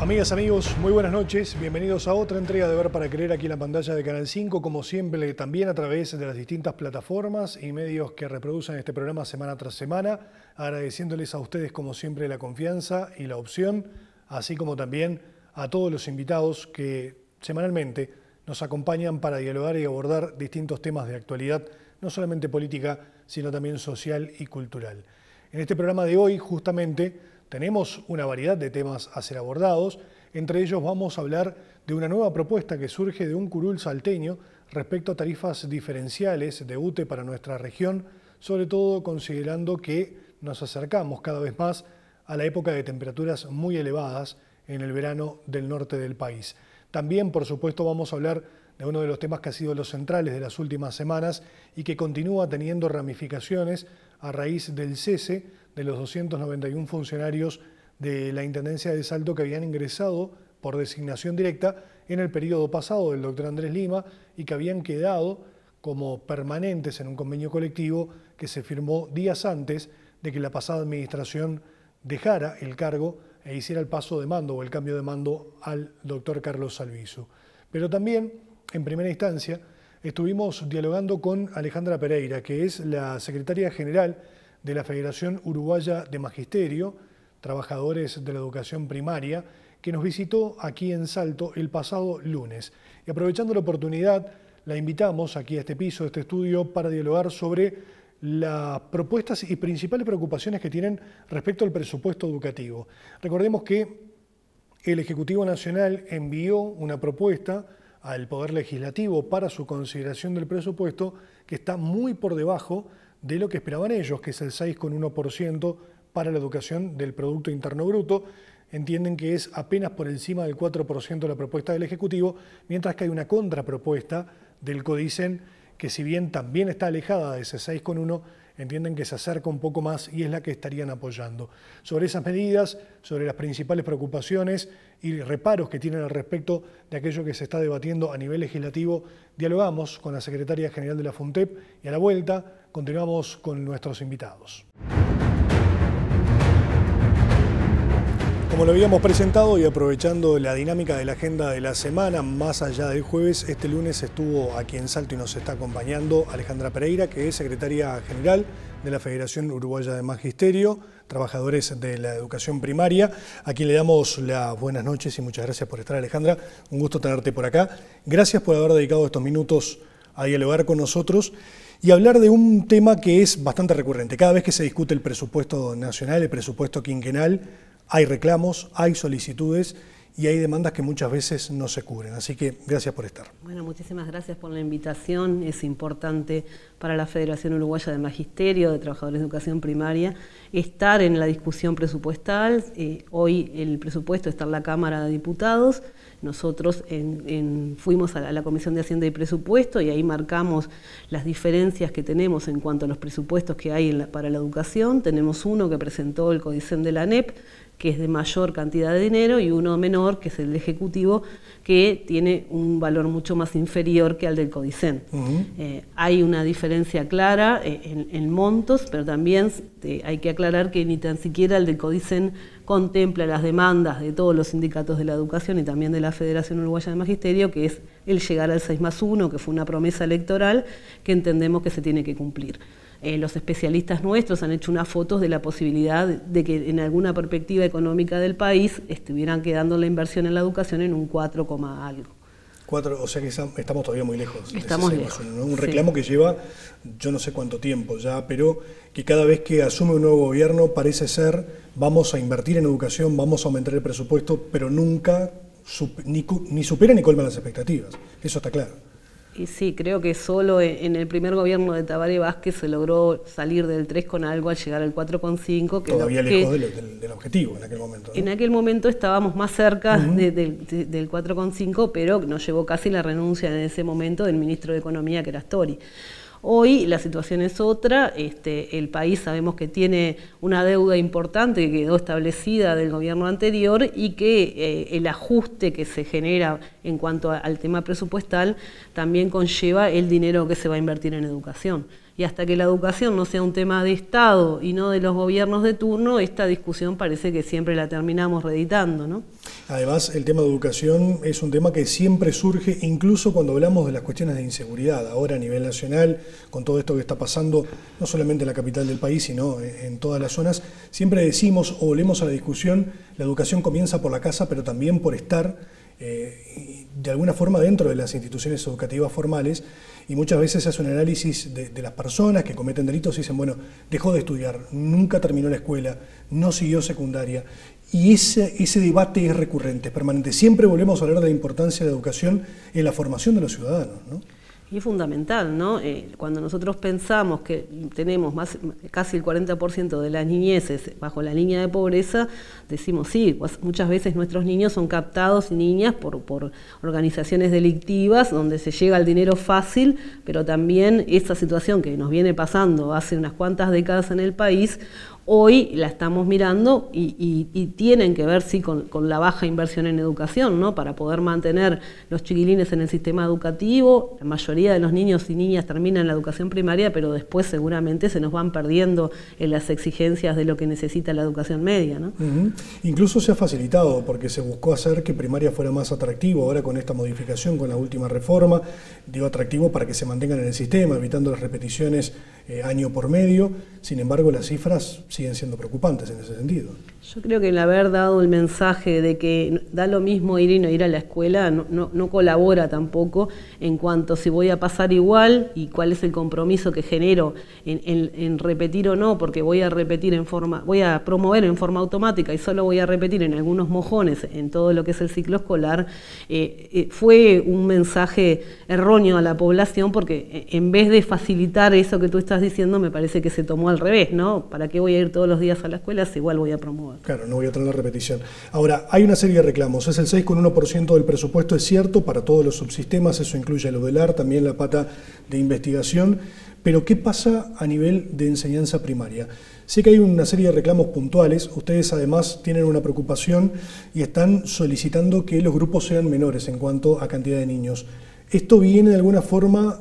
Amigas, amigos, muy buenas noches. Bienvenidos a otra entrega de Ver para Creer aquí en la pantalla de Canal 5, como siempre también a través de las distintas plataformas y medios que reproducen este programa semana tras semana, agradeciéndoles a ustedes como siempre la confianza y la opción, así como también a todos los invitados que semanalmente nos acompañan para dialogar y abordar distintos temas de actualidad, no solamente política, sino también social y cultural. En este programa de hoy, justamente, tenemos una variedad de temas a ser abordados. Entre ellos vamos a hablar de una nueva propuesta que surge de un curul salteño respecto a tarifas diferenciales de UTE para nuestra región, sobre todo considerando que nos acercamos cada vez más a la época de temperaturas muy elevadas en el verano del norte del país. También, por supuesto, vamos a hablar de uno de los temas que ha sido los centrales de las últimas semanas y que continúa teniendo ramificaciones a raíz del cese de los 291 funcionarios de la Intendencia de Salto que habían ingresado por designación directa en el periodo pasado del doctor Andrés Lima y que habían quedado como permanentes en un convenio colectivo que se firmó días antes de que la pasada administración dejara el cargo e hiciera el paso de mando o el cambio de mando al doctor Carlos Salvizu. Pero también, en primera instancia, estuvimos dialogando con Alejandra Pereira, que es la secretaria general de la Federación Uruguaya de Magisterio, Trabajadores de la Educación Primaria, que nos visitó aquí en Salto el pasado lunes. Y aprovechando la oportunidad, la invitamos aquí a este piso, a este estudio, para dialogar sobre las propuestas y principales preocupaciones que tienen respecto al presupuesto educativo. Recordemos que el Ejecutivo Nacional envió una propuesta al Poder Legislativo para su consideración del presupuesto que está muy por debajo de lo que esperaban ellos, que es el 6,1% para la educación del Producto Interno Bruto. Entienden que es apenas por encima del 4% la propuesta del Ejecutivo, mientras que hay una contrapropuesta del Codicen que, si bien también está alejada de ese 6,1%, entienden que se acerca un poco más y es la que estarían apoyando. Sobre esas medidas, sobre las principales preocupaciones y reparos que tienen al respecto de aquello que se está debatiendo a nivel legislativo, dialogamos con la secretaria general de la FUNTEP y a la vuelta continuamos con nuestros invitados. Como lo habíamos presentado y aprovechando la dinámica de la agenda de la semana, más allá del jueves, este lunes estuvo aquí en Salto y nos está acompañando Alejandra Pereira, que es secretaria general de la Federación Uruguaya de Magisterio, Trabajadores de la Educación Primaria, a quien le damos las buenas noches y muchas gracias por estar, Alejandra. Un gusto tenerte por acá. Gracias por haber dedicado estos minutos a dialogar con nosotros y hablar de un tema que es bastante recurrente. Cada vez que se discute el presupuesto nacional, el presupuesto quinquenal, hay reclamos, hay solicitudes y hay demandas que muchas veces no se cubren. Así que gracias por estar. Bueno, muchísimas gracias por la invitación. Es importante para la Federación Uruguaya de Magisterio, de Trabajadores de Educación Primaria, estar en la discusión presupuestal. Hoy el presupuesto está en la Cámara de Diputados. Nosotros fuimos a la Comisión de Hacienda y Presupuesto y ahí marcamos las diferencias que tenemos en cuanto a los presupuestos que hay para la educación. Tenemos uno que presentó el Codicen de la ANEP, que es de mayor cantidad de dinero, y uno menor, que es el Ejecutivo, que tiene un valor mucho más inferior que al del Codicen. Hay una diferencia clara en montos, pero también hay que aclarar que ni tan siquiera el del Codicen contempla las demandas de todos los sindicatos de la educación y también de la Federación Uruguaya de Magisterio, que es el llegar al 6+1, que fue una promesa electoral que entendemos que se tiene que cumplir. Los especialistas nuestros han hecho unas fotos de la posibilidad de que en alguna perspectiva económica del país estuvieran quedando la inversión en la educación en un 4, algo. 4, o sea que estamos todavía muy lejos. Estamos lejos. ¿No? Un reclamo que lleva yo no sé cuánto tiempo ya, pero que cada vez que asume un nuevo gobierno parece ser vamos a invertir en educación, vamos a aumentar el presupuesto, pero nunca ni supera ni colma las expectativas. Eso está claro. Y sí, creo que solo en el primer gobierno de Tabaré Vázquez se logró salir del 3 con algo al llegar al 4,5. Todavía lejos del objetivo en aquel momento, ¿no? En aquel momento estábamos más cerca del 4,5, pero nos llevó casi la renuncia en ese momento del ministro de Economía, que era Astori. Hoy la situación es otra, el país sabemos que tiene una deuda importante que quedó establecida del gobierno anterior y que el ajuste que se genera en cuanto al tema presupuestal, también conlleva el dinero que se va a invertir en educación. Y hasta que la educación no sea un tema de Estado y no de los gobiernos de turno, esta discusión parece que siempre la terminamos reeditando, ¿no? Además, el tema de educación es un tema que siempre surge, incluso cuando hablamos de las cuestiones de inseguridad. Ahora a nivel nacional, con todo esto que está pasando, no solamente en la capital del país, sino en todas las zonas, siempre decimos o volvemos a la discusión, la educación comienza por la casa, pero también por estar de alguna forma dentro de las instituciones educativas formales, y muchas veces se hace un análisis de las personas que cometen delitos y dicen, bueno, dejó de estudiar, nunca terminó la escuela, no siguió secundaria, y ese debate es recurrente, es permanente. Siempre volvemos a hablar de la importancia de la educación en la formación de los ciudadanos, ¿no? Y es fundamental, ¿no? Cuando nosotros pensamos que tenemos casi el 40% de las niñeces bajo la línea de pobreza, decimos sí, pues muchas veces nuestros niños son captados y niñas por organizaciones delictivas donde se llega al dinero fácil, pero también esa situación que nos viene pasando hace unas cuantas décadas en el país, hoy la estamos mirando y tienen que ver, sí, con la baja inversión en educación, ¿no? Para poder mantener los chiquilines en el sistema educativo. La mayoría de los niños y niñas terminan la educación primaria, pero después seguramente se nos van perdiendo en las exigencias de lo que necesita la educación media, ¿no? Incluso se ha facilitado, porque se buscó hacer que primaria fuera más atractivo. Ahora con esta modificación, con la última reforma, digo atractivo para que se mantengan en el sistema, evitando las repeticiones año por medio. Sin embargo, las cifras siguen siendo preocupantes en ese sentido. Yo creo que el haber dado el mensaje de que da lo mismo ir y no ir a la escuela no colabora tampoco en cuanto si voy a pasar igual y cuál es el compromiso que genero en repetir o no, porque voy a promover en forma automática y solo voy a repetir en algunos mojones en todo lo que es el ciclo escolar. Fue un mensaje erróneo a la población, porque en vez de facilitar eso que tú estás diciendo, me parece que se tomó al revés, ¿no? ¿Para qué voy a ir todos los días a la escuela si igual voy a promover? Claro, no voy a tener la repetición. Ahora, hay una serie de reclamos. Es el 6,1% del presupuesto, es cierto, para todos los subsistemas. Eso incluye el UDELAR, también la pata de investigación. Pero, ¿qué pasa a nivel de enseñanza primaria? Sé que hay una serie de reclamos puntuales. Ustedes, además, tienen una preocupación y están solicitando que los grupos sean menores en cuanto a cantidad de niños. Esto viene de alguna forma,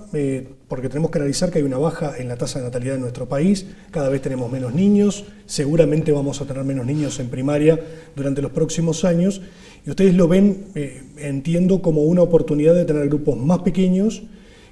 porque tenemos que analizar que hay una baja en la tasa de natalidad en nuestro país, cada vez tenemos menos niños, seguramente vamos a tener menos niños en primaria durante los próximos años, y ustedes lo ven, entiendo, como una oportunidad de tener grupos más pequeños,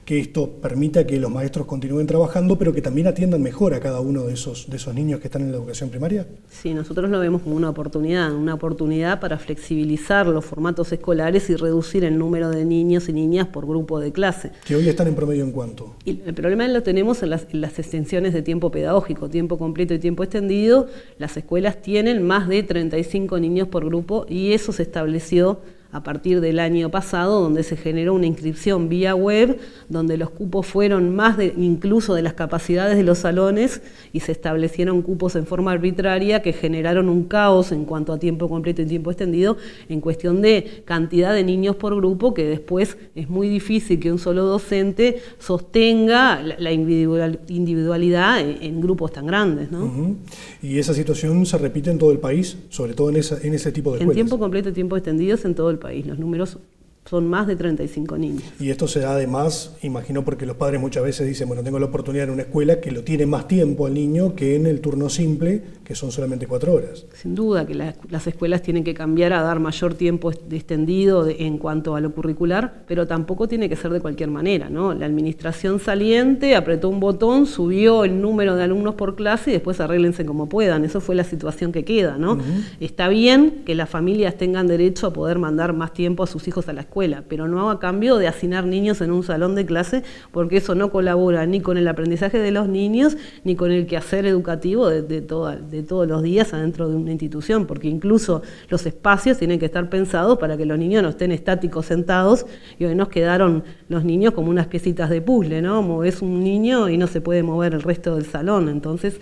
que esto permita que los maestros continúen trabajando, pero que también atiendan mejor a cada uno de esos niños que están en la educación primaria. Sí, nosotros lo vemos como una oportunidad para flexibilizar los formatos escolares y reducir el número de niños y niñas por grupo de clase. ¿Que hoy están en promedio en cuánto? Y el problema lo tenemos en las extensiones de tiempo pedagógico, tiempo completo y tiempo extendido. Las escuelas tienen más de 35 niños por grupo y eso se estableció a partir del año pasado, donde se generó una inscripción vía web, donde los cupos fueron más incluso de las capacidades de los salones y se establecieron cupos en forma arbitraria que generaron un caos en cuanto a tiempo completo y tiempo extendido en cuestión de cantidad de niños por grupo, que después es muy difícil que un solo docente sostenga la individualidad en grupos tan grandes, ¿no? Y esa situación se repite en todo el país, sobre todo en ese tipo de escuelas. En tiempo completo y tiempo extendido es en todo el país. Los números son más de 35 niños. Y esto se da además, imagino, porque los padres muchas veces dicen, bueno, tengo la oportunidad en una escuela que lo tiene más tiempo al niño que en el turno simple, que son solamente 4 horas. Sin duda que las escuelas tienen que cambiar a dar mayor tiempo extendido en cuanto a lo curricular, pero tampoco tiene que ser de cualquier manera, ¿no? La administración saliente apretó un botón, subió el número de alumnos por clase y después arréglense como puedan. Eso fue la situación que queda, ¿no? Está bien que las familias tengan derecho a poder mandar más tiempo a sus hijos a la escuela, pero no a cambio de hacinar niños en un salón de clase, porque eso no colabora ni con el aprendizaje de los niños, ni con el quehacer educativo de todos los días adentro de una institución, porque incluso los espacios tienen que estar pensados para que los niños no estén estáticos sentados, y hoy nos quedaron los niños como unas piecitas de puzzle, ¿no? Movés un niño y no se puede mover el resto del salón. Entonces,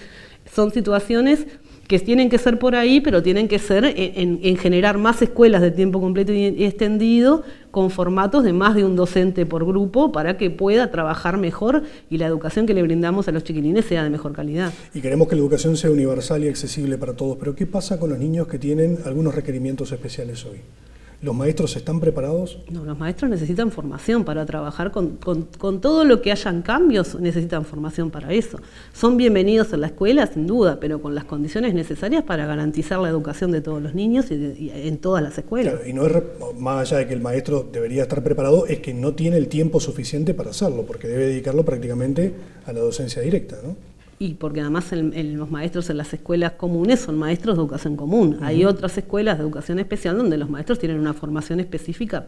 son situaciones que tienen que ser por ahí, pero tienen que ser en generar más escuelas de tiempo completo y extendido con formatos de más de un docente por grupo para que pueda trabajar mejor y la educación que le brindamos a los chiquilines sea de mejor calidad. Y queremos que la educación sea universal y accesible para todos, pero ¿qué pasa con los niños que tienen algunos requerimientos especiales hoy? ¿Los maestros están preparados? No, los maestros necesitan formación para trabajar con todo lo que hayan cambios, necesitan formación para eso. Son bienvenidos en la escuela, sin duda, pero con las condiciones necesarias para garantizar la educación de todos los niños y en todas las escuelas. Claro, y no es, más allá de que el maestro debería estar preparado, es que no tiene el tiempo suficiente para hacerlo, porque debe dedicarlo prácticamente a la docencia directa, ¿no? Y porque además los maestros en las escuelas comunes son maestros de educación común. Hay otras escuelas de educación especial donde los maestros tienen una formación específica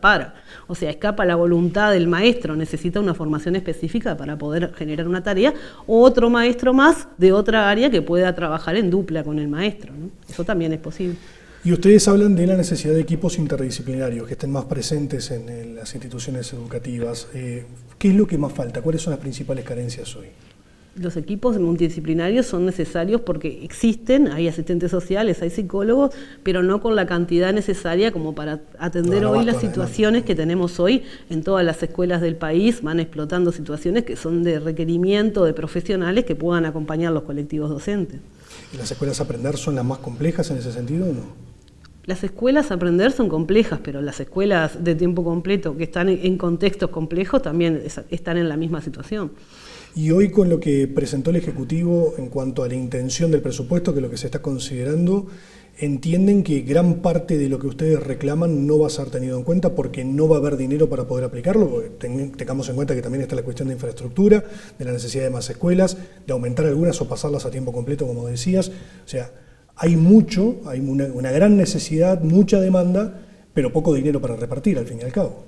o sea, escapa la voluntad del maestro, necesita una formación específica para poder generar una tarea, o otro maestro más de otra área que pueda trabajar en dupla con el maestro, ¿no? Eso también es posible. Y ustedes hablan de la necesidad de equipos interdisciplinarios que estén más presentes en las instituciones educativas. ¿Qué es lo que más falta? ¿Cuáles son las principales carencias hoy? Los equipos multidisciplinarios son necesarios porque existen, hay asistentes sociales, hay psicólogos, pero no con la cantidad necesaria como para atender hoy las situaciones que tenemos hoy en todas las escuelas del país. Van explotando situaciones que son de requerimiento de profesionales que puedan acompañar los colectivos docentes. ¿Y las escuelas Aprender son las más complejas en ese sentido o no? Las escuelas Aprender son complejas, pero las escuelas de tiempo completo que están en contextos complejos también están en la misma situación. Y hoy, con lo que presentó el Ejecutivo en cuanto a la intención del presupuesto, que es lo que se está considerando, ¿entienden que gran parte de lo que ustedes reclaman no va a ser tenido en cuenta porque no va a haber dinero para poder aplicarlo? Porque tengamos en cuenta que también está la cuestión de infraestructura, de la necesidad de más escuelas, de aumentar algunas o pasarlas a tiempo completo, como decías. O sea, hay una gran necesidad, mucha demanda, pero poco dinero para repartir, al fin y al cabo.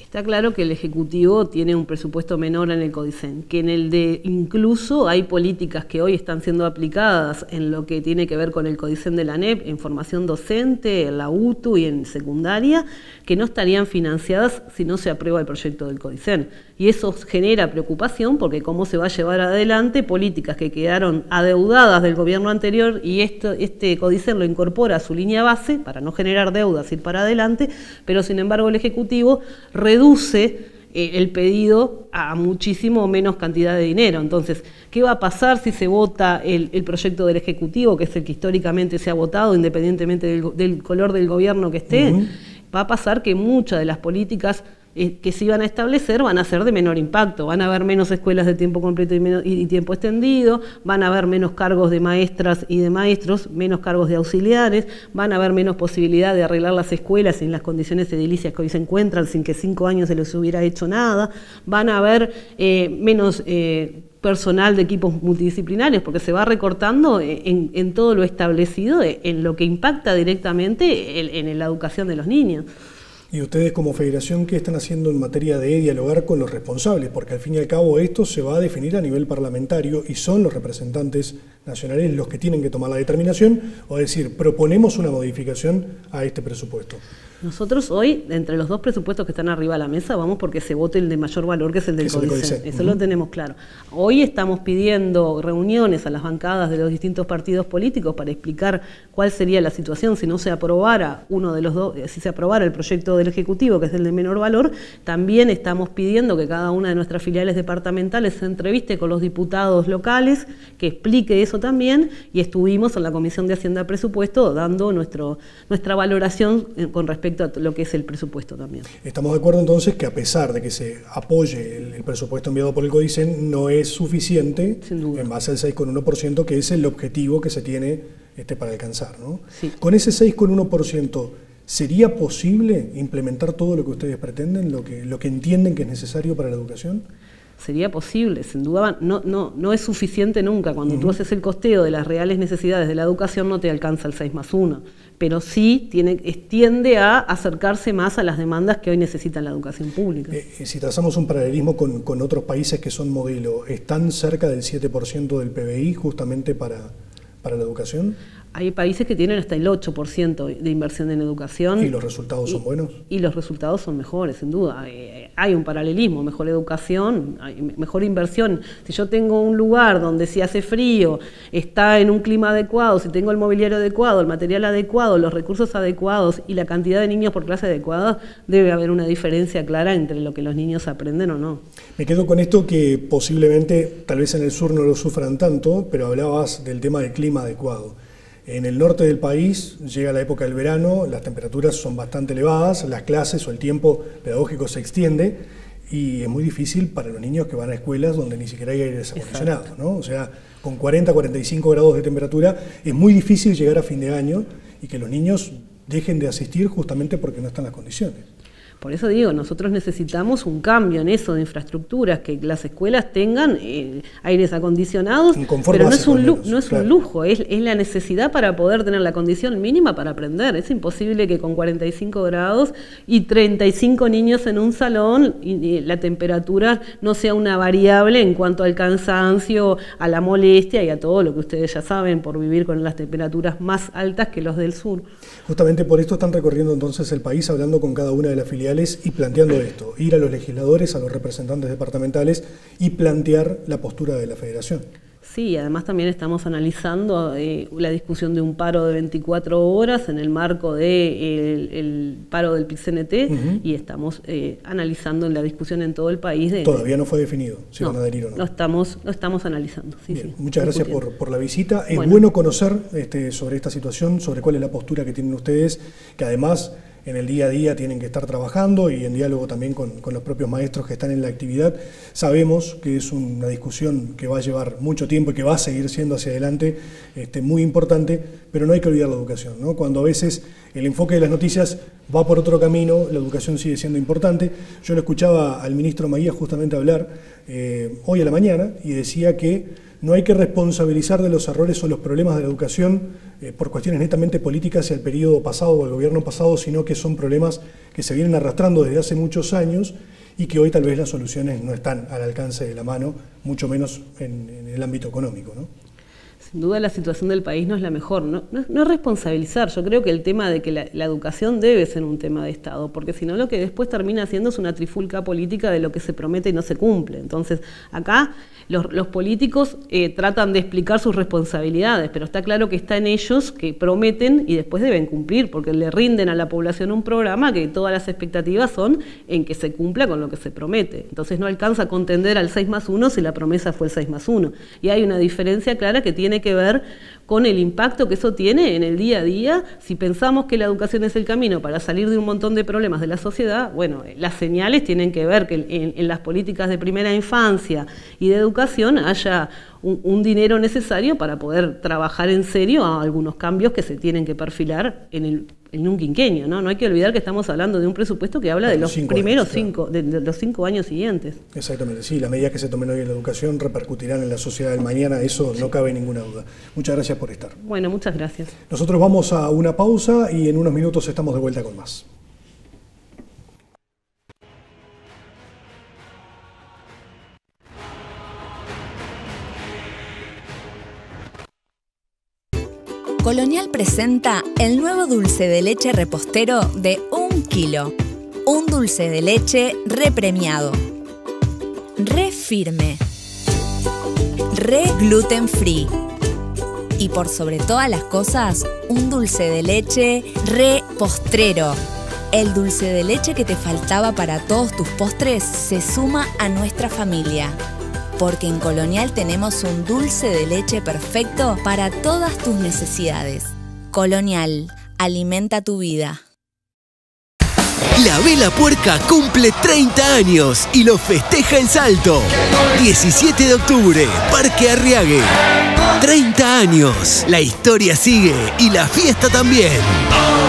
Está claro que el Ejecutivo tiene un presupuesto menor en el CODICEN, que en el de incluso hay políticas que hoy están siendo aplicadas en lo que tiene que ver con el CODICEN de la ANEP, en formación docente, en la UTU y en secundaria, que no estarían financiadas si no se aprueba el proyecto del CODICEN. Y eso genera preocupación porque cómo se va a llevar adelante políticas que quedaron adeudadas del gobierno anterior y este CODICEN lo incorpora a su línea base para no generar deudas, ir para adelante, pero sin embargo el Ejecutivo reduce el pedido a muchísimo menos cantidad de dinero. Entonces, ¿qué va a pasar si se vota el proyecto del Ejecutivo, que es el que históricamente se ha votado, independientemente del color del gobierno que esté? Va a pasar que muchas de las políticas que se iban a establecer van a ser de menor impacto, van a haber menos escuelas de tiempo completo y tiempo extendido, van a haber menos cargos de maestras y de maestros, menos cargos de auxiliares, van a haber menos posibilidad de arreglar las escuelas en las condiciones edilicias que hoy se encuentran sin que 5 años se les hubiera hecho nada, van a haber menos personal de equipos multidisciplinarios, porque se va recortando en todo lo establecido, en lo que impacta directamente en la educación de los niños. Y ustedes como federación, ¿qué están haciendo en materia de dialogar con los responsables? Porque al fin y al cabo esto se va a definir a nivel parlamentario y son los representantes nacionales los que tienen que tomar la determinación, o decir, proponemos una modificación a este presupuesto. Nosotros hoy, entre los dos presupuestos que están arriba de la mesa, vamos porque se vote el de mayor valor, que es el del CODICEN. Eso lo tenemos claro. Hoy estamos pidiendo reuniones a las bancadas de los distintos partidos políticos para explicar cuál sería la situación si no se aprobara uno de los dos, si se aprobara el proyecto del Ejecutivo, que es el de menor valor. También estamos pidiendo que cada una de nuestras filiales departamentales se entreviste con los diputados locales, que explique eso también, y estuvimos en la Comisión de Hacienda Presupuesto dando nuestra valoración con respecto a lo que es el presupuesto también. Estamos de acuerdo entonces que a pesar de que se apoye el presupuesto enviado por el CODICEN, no es suficiente en base al 6,1%, que es el objetivo que se tiene para alcanzar, ¿no? Sí. Con ese 6,1%, ¿sería posible implementar todo lo que ustedes pretenden, lo que entienden que es necesario para la educación? Sería posible, sin duda, no es suficiente nunca. Cuando tú haces el costeo de las reales necesidades de la educación no te alcanza el 6+1, pero sí tiende a acercarse más a las demandas que hoy necesita la educación pública. Si trazamos un paralelismo con otros países que son modelo, ¿están cerca del 7% del PBI justamente para la educación? Hay países que tienen hasta el 8% de inversión en educación. ¿Y los resultados son buenos? Y los resultados son mejores, sin duda. Hay un paralelismo, mejor educación, mejor inversión. Si yo tengo un lugar donde si hace frío, está en un clima adecuado, si tengo el mobiliario adecuado, el material adecuado, los recursos adecuados y la cantidad de niños por clase adecuada, debe haber una diferencia clara entre lo que los niños aprenden o no. Me quedo con esto que posiblemente, tal vez en el sur no lo sufran tanto, pero hablabas del tema del clima adecuado. En el norte del país llega la época del verano, las temperaturas son bastante elevadas, las clases o el tiempo pedagógico se extiende y es muy difícil para los niños que van a escuelas donde ni siquiera hay aires acondicionados, ¿no? O sea, con 40, 45 grados de temperatura es muy difícil llegar a fin de año y que los niños dejen de asistir justamente porque no están las condiciones. Por eso digo, nosotros necesitamos un cambio en eso de infraestructuras, que las escuelas tengan aires acondicionados, pero no es un lujo, es la necesidad para poder tener la condición mínima para aprender. Es imposible que con 45 grados y 35 niños en un salón y la temperatura no sea una variable en cuanto al cansancio, a la molestia y a todo lo que ustedes ya saben por vivir con las temperaturas más altas que los del sur. Justamente por esto están recorriendo entonces el país hablando con cada una de las filiales y planteando esto, ir a los legisladores, a los representantes departamentales y plantear la postura de la Federación. Sí, además también estamos analizando la discusión de un paro de 24 horas en el marco del paro del PIT-CNT y estamos analizando la discusión en todo el país. Todavía no fue definido si van a adherir o no. Lo estamos analizando. Sí, bien, sí, muchas gracias por la visita. Es bueno conocer sobre esta situación, sobre cuál es la postura que tienen ustedes, que además en el día a día tienen que estar trabajando y en diálogo también con los propios maestros que están en la actividad. Sabemos que es una discusión que va a llevar mucho tiempo y que va a seguir siendo hacia adelante muy importante, pero no hay que olvidar la educación, ¿no? Cuando a veces el enfoque de las noticias va por otro camino, la educación sigue siendo importante. Yo lo escuchaba al ministro Maía justamente hablar hoy a la mañana y decía que no hay que responsabilizar de los errores o los problemas de la educación por cuestiones netamente políticas hacia el periodo pasado o el gobierno pasado, sino que son problemas que se vienen arrastrando desde hace muchos años y que hoy tal vez las soluciones no están al alcance de la mano, mucho menos en el ámbito económico, ¿no? Sin duda la situación del país no es la mejor, no es responsabilizar. Yo creo que el tema de que la educación debe ser un tema de Estado, porque si no lo que después termina haciendo es una trifulca política de lo que se promete y no se cumple. Entonces acá los políticos tratan de explicar sus responsabilidades, pero está claro que está en ellos que prometen y después deben cumplir, porque le rinden a la población un programa que todas las expectativas son en que se cumpla con lo que se promete. Entonces no alcanza a contender al 6+1 si la promesa fue el 6+1. Y hay una diferencia clara que tiene que ver con el impacto que eso tiene en el día a día. Si pensamos que la educación es el camino para salir de un montón de problemas de la sociedad, bueno, las señales tienen que ver que en las políticas de primera infancia y de educación haya un dinero necesario para poder trabajar en serio a algunos cambios que se tienen que perfilar en un quinquenio, ¿no? No hay que olvidar que estamos hablando de un presupuesto que habla de los primeros 5 años siguientes. Exactamente, sí, las medidas que se tomen hoy en la educación repercutirán en la sociedad del mañana, eso no cabe ninguna duda. Muchas gracias por estar. Bueno, muchas gracias. Nosotros vamos a una pausa y en unos minutos estamos de vuelta con más. Colonial presenta el nuevo dulce de leche repostero de 1 kilo. Un dulce de leche repremiado, re firme, re gluten free y por sobre todas las cosas, un dulce de leche re postrero. El dulce de leche que te faltaba para todos tus postres se suma a nuestra familia. Porque en Colonial tenemos un dulce de leche perfecto para todas tus necesidades. Colonial, alimenta tu vida. La Vela Puerca cumple 30 años y lo festeja en Salto. 17 de octubre, Parque Arriague. 30 años, la historia sigue y la fiesta también.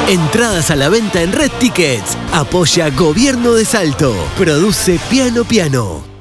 Entradas a la venta en Red Tickets. Apoya Gobierno de Salto. Produce Piano Piano.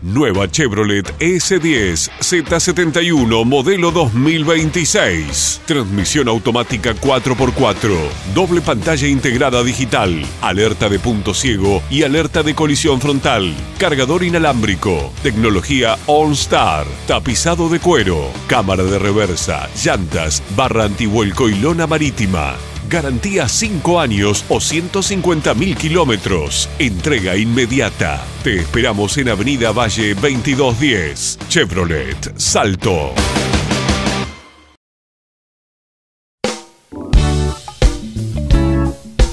Nueva Chevrolet S10 Z71 modelo 2026. Transmisión automática 4x4. Doble pantalla integrada digital. Alerta de punto ciego y alerta de colisión frontal. Cargador inalámbrico. Tecnología OnStar. Tapizado de cuero. Cámara de reversa. Llantas. Barra antivuelco y lona marítima. Garantía 5 años o 150.000 kilómetros. Entrega inmediata. Te esperamos en Avenida Valle 2210. Chevrolet Salto.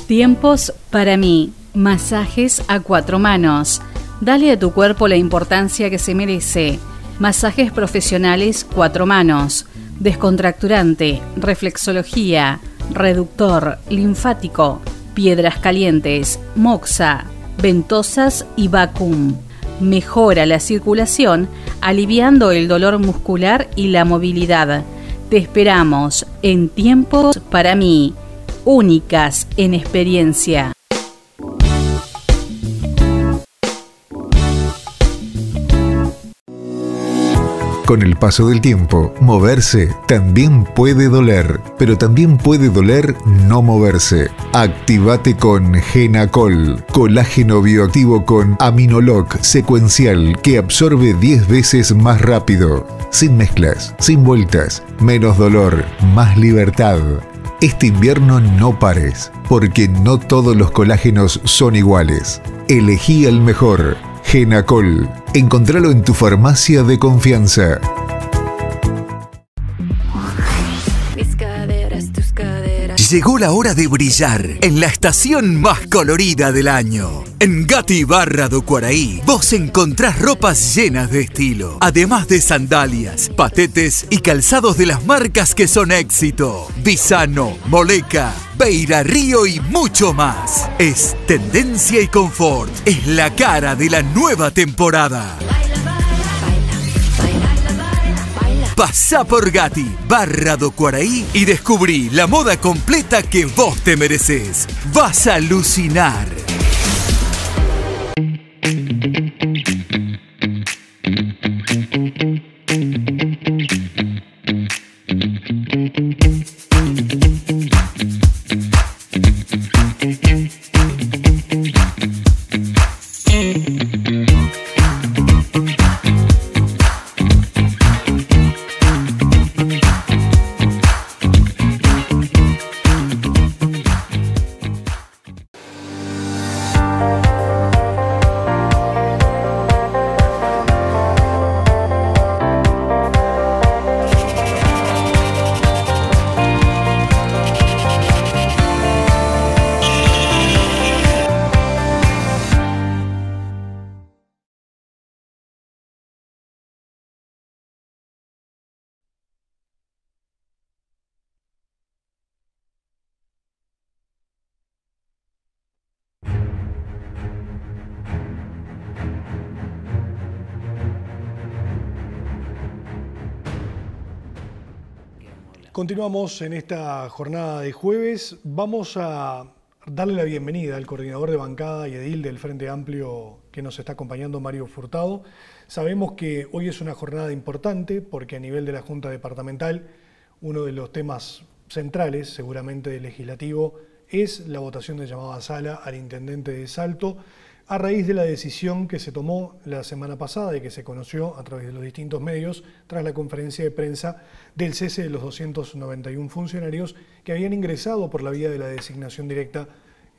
Tiempos para mí. Masajes a 4 manos. Dale a tu cuerpo la importancia que se merece. Masajes profesionales 4 manos. Descontracturante, reflexología, reductor, linfático, piedras calientes, moxa, ventosas y vacuum. Mejora la circulación, aliviando el dolor muscular y la movilidad. Te esperamos en Tiempos para mí, únicas en experiencia. Con el paso del tiempo, moverse también puede doler, pero también puede doler no moverse. Activate con Genacol, colágeno bioactivo con Aminoloc secuencial que absorbe 10 veces más rápido. Sin mezclas, sin vueltas, menos dolor, más libertad. Este invierno no pares, porque no todos los colágenos son iguales. Elegí el mejor. Genacol. Encontralo en tu farmacia de confianza. Llegó la hora de brillar en la estación más colorida del año. En Gatti Barra do Quaraí, vos encontrás ropas llenas de estilo, además de sandalias, patetes y calzados de las marcas que son éxito. Visano, Moleca, Beira Río y mucho más. Es tendencia y confort. Es la cara de la nueva temporada. Pasá por Gatti, Barra do Quaraí y descubrí la moda completa que vos te mereces. Vas a alucinar. Continuamos en esta jornada de jueves. Vamos a darle la bienvenida al coordinador de bancada y edil del Frente Amplio que nos está acompañando, Mario Furtado. Sabemos que hoy es una jornada importante porque a nivel de la Junta Departamental uno de los temas centrales, seguramente del legislativo, es la votación de llamada a sala al intendente de Salto, a raíz de la decisión que se tomó la semana pasada y que se conoció a través de los distintos medios tras la conferencia de prensa del cese de los 291 funcionarios que habían ingresado por la vía de la designación directa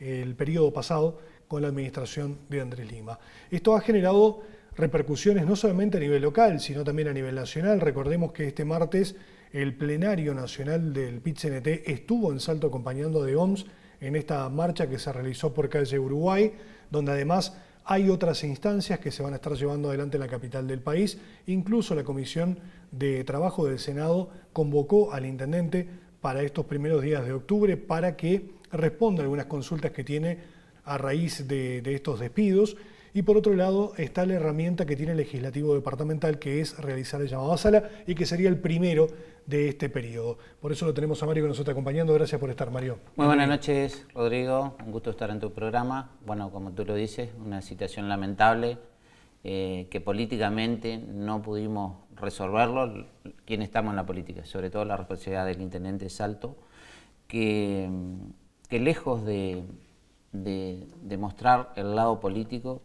el periodo pasado con la administración de Andrés Lima. Esto ha generado repercusiones no solamente a nivel local, sino también a nivel nacional. Recordemos que este martes el plenario nacional del PIT-CNT estuvo en Salto acompañando de OMS en esta marcha que se realizó por calle Uruguay, donde además hay otras instancias que se van a estar llevando adelante en la capital del país. Incluso la Comisión de Trabajo del Senado convocó al intendente para estos primeros días de octubre para que responda a algunas consultas que tiene a raíz de estos despidos. Y por otro lado está la herramienta que tiene el legislativo departamental, que es realizar el llamado a sala y que sería el primero de este periodo. Por eso lo tenemos a Mario que nos está acompañando. Gracias por estar, Mario. Muy buenas noches, Rodrigo. Un gusto estar en tu programa. Bueno, como tú lo dices, una situación lamentable que políticamente no pudimos resolverlo, quienes estamos en la política, sobre todo la responsabilidad del intendente de Salto, que lejos de mostrar el lado político,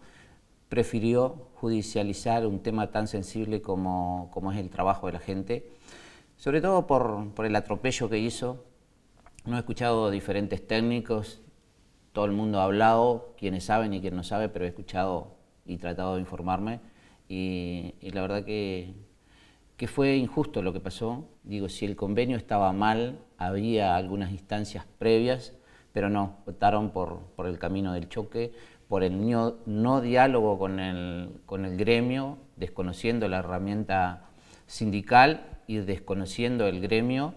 prefirió judicializar un tema tan sensible como es el trabajo de la gente, sobre todo por el atropello que hizo. No he escuchado diferentes técnicos, todo el mundo ha hablado, quienes saben y quien no sabe, pero he escuchado y tratado de informarme, y la verdad que fue injusto lo que pasó. Digo, si el convenio estaba mal, había algunas instancias previas, pero no, optaron por el camino del choque, por el no diálogo con el gremio, desconociendo la herramienta sindical y desconociendo el gremio,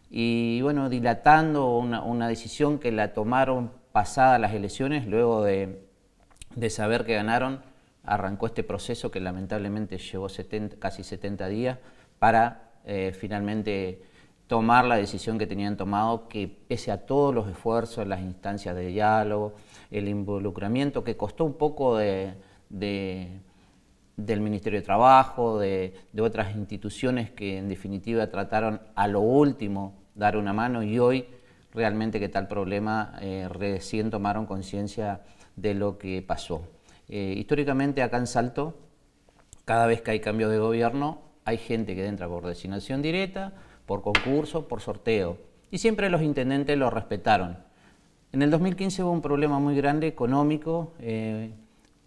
y bueno, dilatando una decisión que la tomaron pasadas las elecciones. Luego de saber que ganaron, arrancó este proceso que lamentablemente llevó casi 70 días para finalmente tomar la decisión que tenían tomado, que pese a todos los esfuerzos, las instancias de diálogo, el involucramiento que costó un poco del Ministerio de Trabajo, de otras instituciones que en definitiva trataron a lo último dar una mano, y hoy realmente que tal problema recién tomaron conciencia de lo que pasó. Históricamente acá en Salto, cada vez que hay cambio de gobierno, hay gente que entra por designación directa, por concurso, por sorteo, y siempre los intendentes lo respetaron. En el 2015 hubo un problema muy grande económico,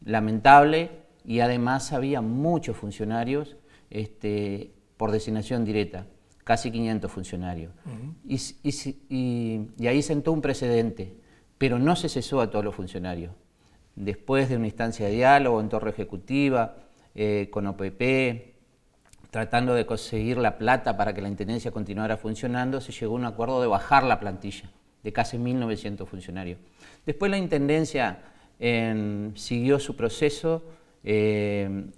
lamentable, y además había muchos funcionarios por designación directa, casi 500 funcionarios. Y ahí sentó un precedente, pero no se cesó a todos los funcionarios. Después de una instancia de diálogo en Torre Ejecutiva, con OPP, tratando de conseguir la plata para que la intendencia continuara funcionando, se llegó a un acuerdo de bajar la plantilla de casi 1.900 funcionarios. Después la intendencia siguió su proceso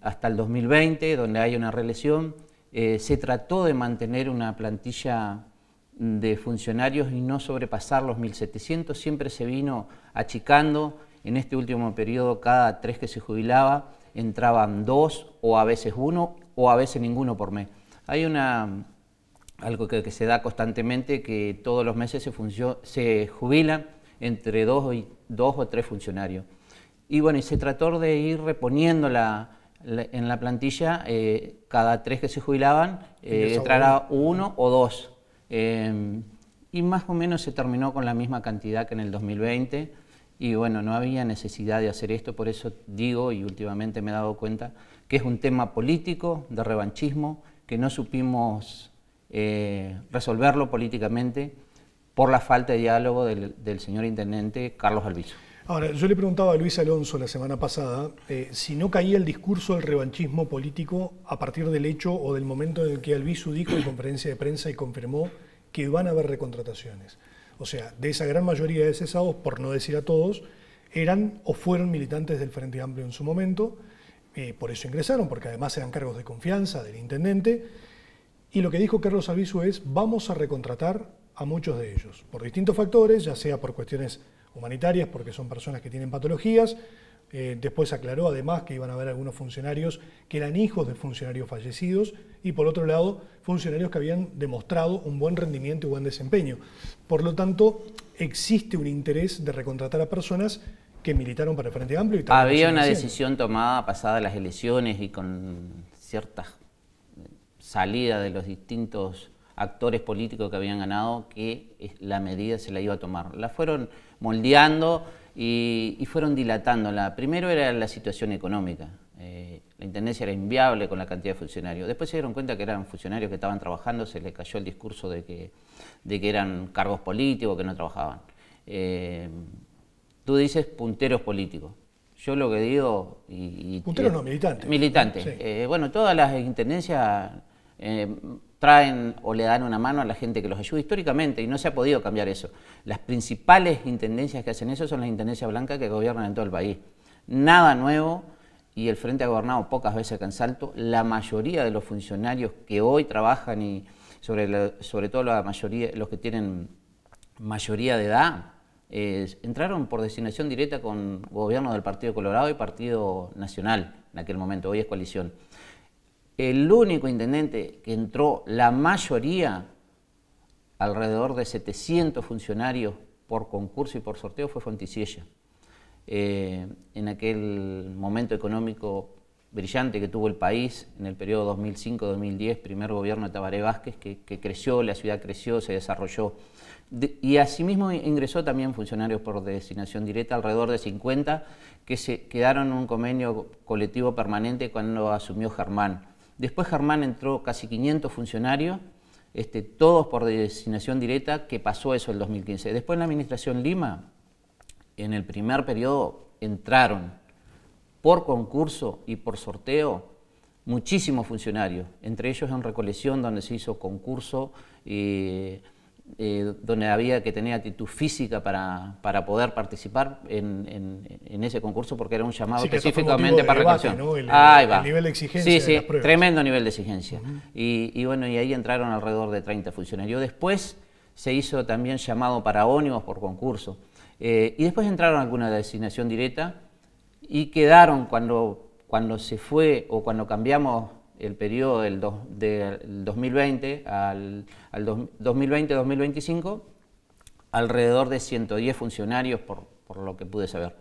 hasta el 2020, donde hay una reelección. Se trató de mantener una plantilla de funcionarios y no sobrepasar los 1.700, siempre se vino achicando. En este último periodo, cada 3 que se jubilaba, entraban 2 o a veces 1 o a veces ninguno por mes. Hay algo que se da constantemente, que todos los meses se jubilan entre 2 o 3 funcionarios. Y bueno, y se trató de ir reponiendo en la plantilla, cada 3 que se jubilaban, entrará 1 o 2. Y más o menos se terminó con la misma cantidad que en el 2020. Y bueno, no había necesidad de hacer esto, por eso digo, y últimamente me he dado cuenta, que es un tema político, de revanchismo, que no supimos resolverlo políticamente por la falta de diálogo del señor intendente Carlos Alviso. Ahora, yo le preguntaba a Luis Alonso la semana pasada si no caía el discurso del revanchismo político a partir del hecho o del momento en el que Alviso dijo en conferencia de prensa y confirmó que van a haber recontrataciones. O sea, de esa gran mayoría de cesados, por no decir a todos, eran o fueron militantes del Frente Amplio en su momento, por eso ingresaron, porque además eran cargos de confianza del intendente, y lo que dijo Carlos Alviso es: vamos a recontratar a muchos de ellos, por distintos factores, ya sea por cuestiones humanitarias, porque son personas que tienen patologías. Después aclaró además que iban a haber algunos funcionarios que eran hijos de funcionarios fallecidos, y por otro lado funcionarios que habían demostrado un buen rendimiento y buen desempeño. Por lo tanto, existe un interés de recontratar a personas que militaron para el Frente Amplio. Había una decisión tomada pasadas las elecciones y con cierta salida de los distintos actores políticos que habían ganado, que la medida se la iba a tomar. La fueron moldeando y fueron dilatándola. Primero era la situación económica. La intendencia era inviable con la cantidad de funcionarios. Después se dieron cuenta que eran funcionarios que estaban trabajando, se les cayó el discurso de que eran cargos políticos, que no trabajaban. Tú dices punteros políticos. Yo lo que digo... punteros no, militantes. Militantes. Sí. Bueno, todas las intendencias traen o le dan una mano a la gente que los ayuda históricamente, y no se ha podido cambiar eso. Las principales intendencias que hacen eso son las intendencias blancas que gobiernan en todo el país. Nada nuevo, y el Frente ha gobernado pocas veces acá en Salto. La mayoría de los funcionarios que hoy trabajan, y sobre todo la mayoría, los que tienen mayoría de edad, entraron por designación directa con gobierno del Partido Colorado y Partido Nacional en aquel momento, hoy es coalición. El único intendente que entró, la mayoría, alrededor de 700 funcionarios por concurso y por sorteo, fue Fonticiella. En aquel momento económico brillante que tuvo el país, en el periodo 2005-2010, primer gobierno de Tabaré Vázquez, que creció, la ciudad creció, se desarrolló. Y asimismo ingresó también funcionarios por designación directa, alrededor de 50, que se quedaron en un convenio colectivo permanente cuando asumió Germán. Después Germán entró casi 500 funcionarios, todos por designación directa, que pasó eso el 2015. Después en la administración Lima, en el primer periodo, entraron por concurso y por sorteo muchísimos funcionarios, entre ellos en Recolección, donde se hizo concurso, donde había que tener actitud física para poder participar en ese concurso, porque era un llamado específicamente para Recolección. ¿No? El nivel de exigencia de las pruebas. Tremendo nivel de exigencia. Y bueno, y ahí entraron alrededor de 30 funcionarios. Después se hizo también llamado para ónibus por concurso. Y después entraron alguna designación directa y quedaron cuando se fue o cuando cambiamos el periodo del 2020 al 2020-2025, alrededor de 110 funcionarios, por lo que pude saber.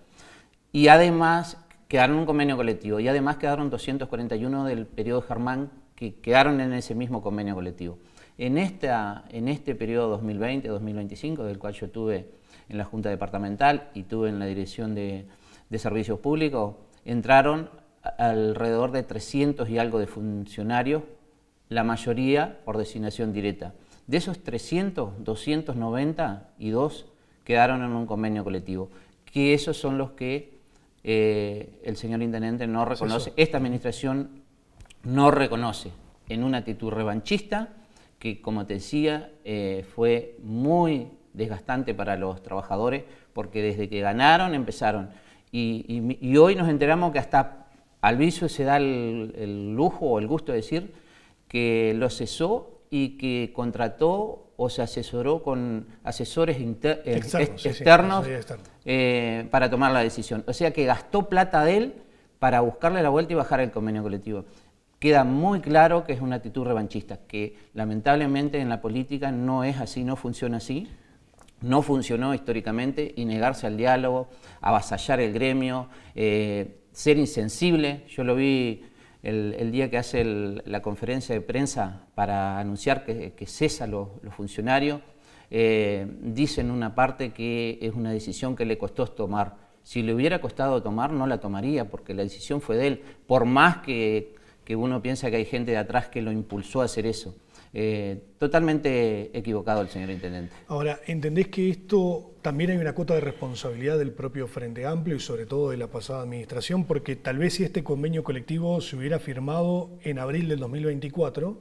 Y además quedaron en un convenio colectivo, y además quedaron 241 del periodo Germán que quedaron en ese mismo convenio colectivo. En este periodo 2020-2025, del cual yo estuve en la Junta Departamental y estuve en la Dirección de Servicios Públicos, entraron alrededor de 300 y algo de funcionarios, la mayoría por designación directa. De esos 300, 292 quedaron en un convenio colectivo, que esos son los que el señor intendente no reconoce, esta administración no reconoce, en una actitud revanchista que, como te decía, fue muy desgastante para los trabajadores, porque desde que ganaron empezaron, y hoy nos enteramos que hasta Alviso se da el lujo o el gusto de decir que lo cesó y que contrató o se asesoró con asesores externos para tomar la decisión. O sea que gastó plata de él para buscarle la vuelta y bajar el convenio colectivo. Queda muy claro que es una actitud revanchista, que lamentablemente en la política no es así, no funciona así. No funcionó históricamente, y negarse al diálogo, avasallar el gremio, ser insensible. Yo lo vi el día que hace la conferencia de prensa para anunciar que cesa los funcionarios. Dice en una parte que es una decisión que le costó tomar. Si le hubiera costado tomar, no la tomaría, porque la decisión fue de él, por más que uno piensa que hay gente de atrás que lo impulsó a hacer eso. Totalmente equivocado el señor intendente. Ahora, ¿entendés que esto también hay una cuota de responsabilidad del propio Frente Amplio y sobre todo de la pasada administración? Porque tal vez si este convenio colectivo se hubiera firmado en abril del 2024,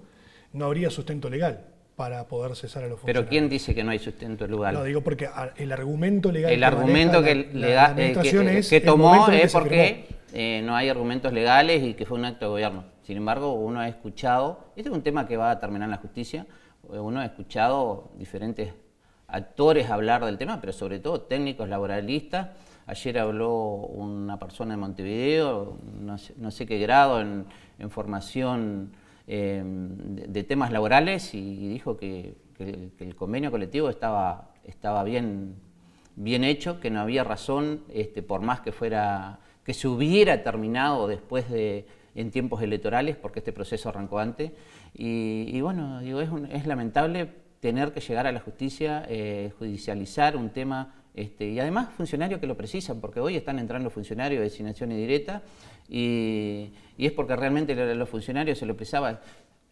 no habría sustento legal para poder cesar a los funcionarios. ¿Pero quién dice que no hay sustento legal? No, digo porque el argumento legal que tomó es porque no hay argumentos legales y que fue un acto de gobierno. Sin embargo, uno ha escuchado, este es un tema que va a terminar en la justicia, uno ha escuchado diferentes actores hablar del tema, pero sobre todo técnicos laboralistas. Ayer habló una persona de Montevideo, no sé qué grado en formación de temas laborales, y dijo que el convenio colectivo estaba bien hecho, que no había razón, por más que se hubiera terminado después en tiempos electorales, porque este proceso arrancó antes. Y bueno, digo, es lamentable tener que llegar a la justicia, judicializar un tema, y además funcionarios que lo precisan, porque hoy están entrando funcionarios de designación indirecta, y es porque realmente los funcionarios se lo precisaban.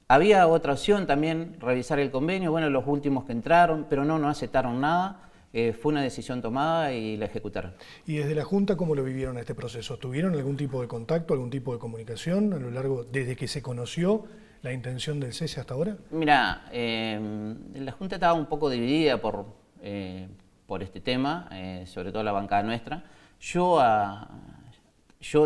Había otra opción también, revisar el convenio, bueno, los últimos que entraron, pero no aceptaron nada. Fue una decisión tomada y la ejecutaron. ¿Y desde la Junta cómo lo vivieron este proceso? ¿Tuvieron algún tipo de contacto, algún tipo de comunicación a lo largo, desde que se conoció la intención del cese hasta ahora? Mira, la Junta estaba un poco dividida por este tema, sobre todo la bancada nuestra. Yo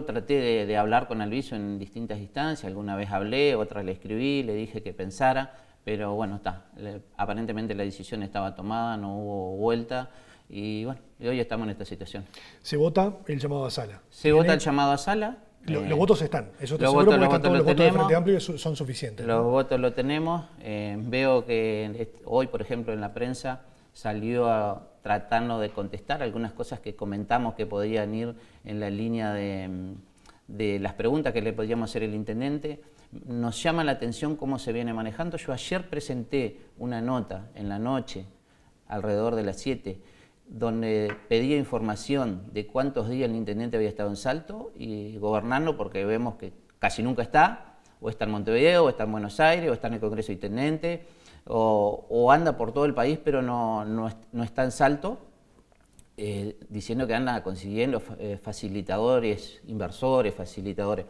traté de hablar con Alviso en distintas instancias, alguna vez hablé, otra le escribí, le dije que pensara. Pero bueno, aparentemente la decisión estaba tomada, no hubo vuelta, y bueno, hoy estamos en esta situación. Se vota el llamado a sala. Se vota el llamado a sala. Los votos están, eso te los aseguro, votos, porque están todos los votos del Frente Amplio y son suficientes. Los votos lo tenemos. Veo que hoy, por ejemplo, en la prensa salió tratando de contestar algunas cosas que comentamos que podían ir en la línea de las preguntas que le podíamos hacer el intendente. Nos llama la atención cómo se viene manejando. Yo ayer presenté una nota en la noche, alrededor de las 7, donde pedía información de cuántos días el intendente había estado en Salto y gobernando, porque vemos que casi nunca está, o está en Montevideo, o está en Buenos Aires, o está en el Congreso de Intendente, o anda por todo el país, pero no está en Salto, diciendo que anda consiguiendo facilitadores, inversores, facilitadores.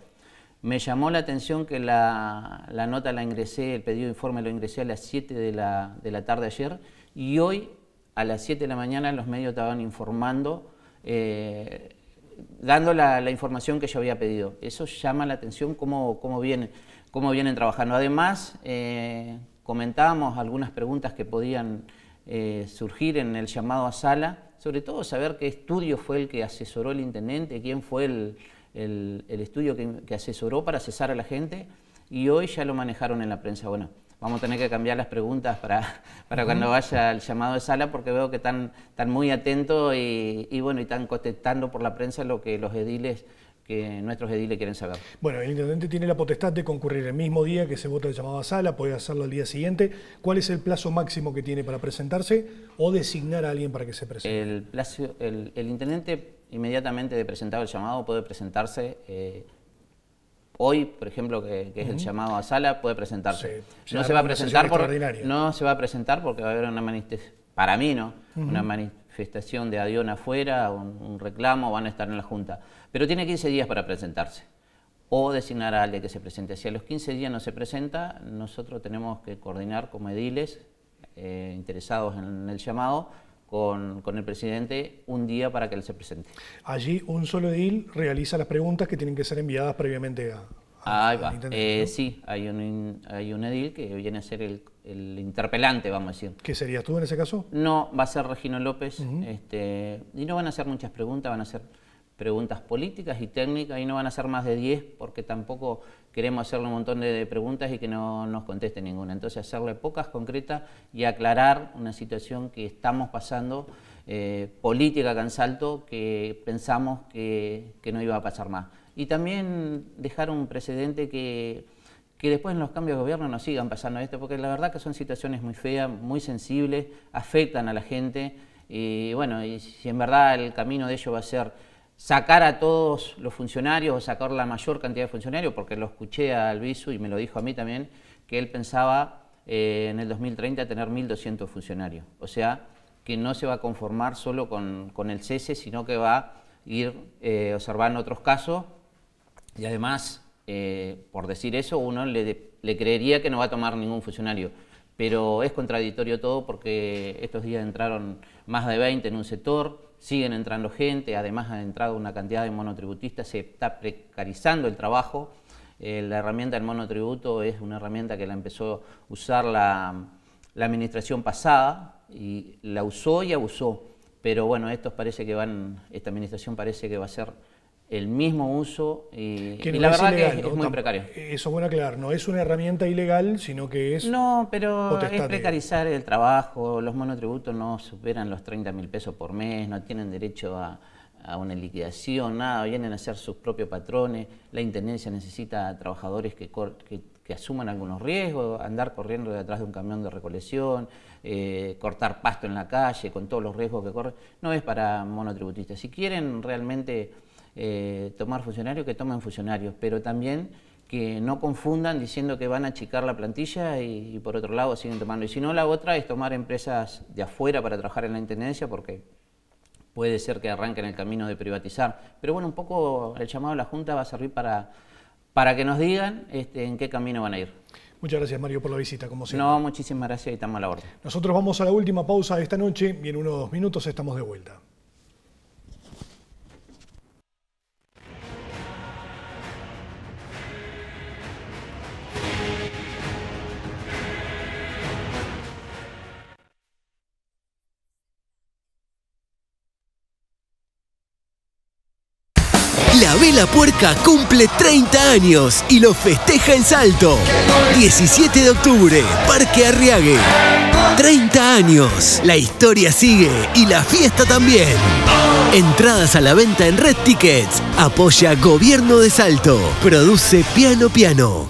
Me llamó la atención que la nota la ingresé, el pedido de informe lo ingresé a las 7 de la tarde ayer, y hoy a las 7 de la mañana los medios estaban informando, dando la información que yo había pedido. Eso llama la atención cómo vienen trabajando. Además, comentábamos algunas preguntas que podían surgir en el llamado a sala, sobre todo saber qué estudio fue el que asesoró el intendente, quién fue el estudio que asesoró para cesar a la gente, y hoy ya lo manejaron en la prensa. Bueno, vamos a tener que cambiar las preguntas para cuando vaya al llamado de sala, porque veo que están muy atentos y bueno, y están contestando por la prensa lo que nuestros ediles quieren saber. Bueno, el intendente tiene la potestad de concurrir el mismo día que se vota el llamado a sala, puede hacerlo al día siguiente. ¿Cuál es el plazo máximo que tiene para presentarse o designar a alguien para que se presente? El intendente, inmediatamente de presentado el llamado, puede presentarse. Hoy, por ejemplo, que es el llamado a sala, puede presentarse. Sí, no se va a presentar porque va a haber una manifestación, para mí no, una manifestación de adiós afuera, un reclamo, van a estar en la Junta. Pero tiene 15 días para presentarse o designar a alguien que se presente. Si a los 15 días no se presenta, nosotros tenemos que coordinar como ediles interesados en el llamado con el presidente un día para que él se presente. Allí un solo edil realiza las preguntas que tienen que ser enviadas previamente Ahí va. ¿no? Sí, hay un edil que viene a ser el interpelante, vamos a decir. ¿Qué serías tú en ese caso? No, va a ser Regino López, y no van a hacer muchas preguntas, van a ser preguntas políticas y técnicas, y no van a ser más de 10, porque tampoco queremos hacerle un montón de preguntas y que no nos conteste ninguna. Entonces hacerle pocas, concretas, y aclarar una situación que estamos pasando, política acá en Salto, que pensamos que no iba a pasar más. Y también dejar un precedente que después en los cambios de gobierno no sigan pasando esto, porque la verdad que son situaciones muy feas, muy sensibles, afectan a la gente, y bueno, y si en verdad el camino de ello va a ser sacar a todos los funcionarios o sacar la mayor cantidad de funcionarios, porque lo escuché a Albizu y me lo dijo a mí también, que él pensaba en el 2030 tener 1.200 funcionarios. O sea, que no se va a conformar solo con el cese, sino que va a ir observando otros casos, y además, por decir eso, uno le creería que no va a tomar ningún funcionario. Pero es contradictorio todo, porque estos días entraron más de 20 en un sector, siguen entrando gente, además ha entrado una cantidad de monotributistas, se está precarizando el trabajo. La herramienta del monotributo es una herramienta que la empezó a usar la administración pasada, y la usó y abusó. Pero bueno, esta administración parece que va a ser el mismo uso, y la verdad ilegal, que es muy precario. Eso es bueno aclarar, no es una herramienta ilegal, sino que es No, pero es precarizar el trabajo. Los monotributos no superan los 30.000 pesos por mes, no tienen derecho a una liquidación, nada, vienen a ser sus propios patrones. La Intendencia necesita trabajadores que asuman algunos riesgos, andar corriendo detrás de un camión de recolección, cortar pasto en la calle, con todos los riesgos que corre. No es para monotributistas. Si quieren realmente tomar funcionarios, que tomen funcionarios, pero también que no confundan diciendo que van a achicar la plantilla y por otro lado siguen tomando. Y si no, la otra es tomar empresas de afuera para trabajar en la Intendencia, porque puede ser que arranquen el camino de privatizar. Pero bueno, un poco el llamado de la Junta va a servir para que nos digan en qué camino van a ir. Muchas gracias, Mario, por la visita, como siempre. No, muchísimas gracias, y estamos a la orden. Nosotros vamos a la última pausa de esta noche y en unos 2 minutos estamos de vuelta. La Vela Puerca cumple 30 años y lo festeja en Salto. 17 de octubre, Parque Arriague. 30 años. La historia sigue y la fiesta también. Entradas a la venta en Red Tickets. Apoya Gobierno de Salto. Produce Piano Piano.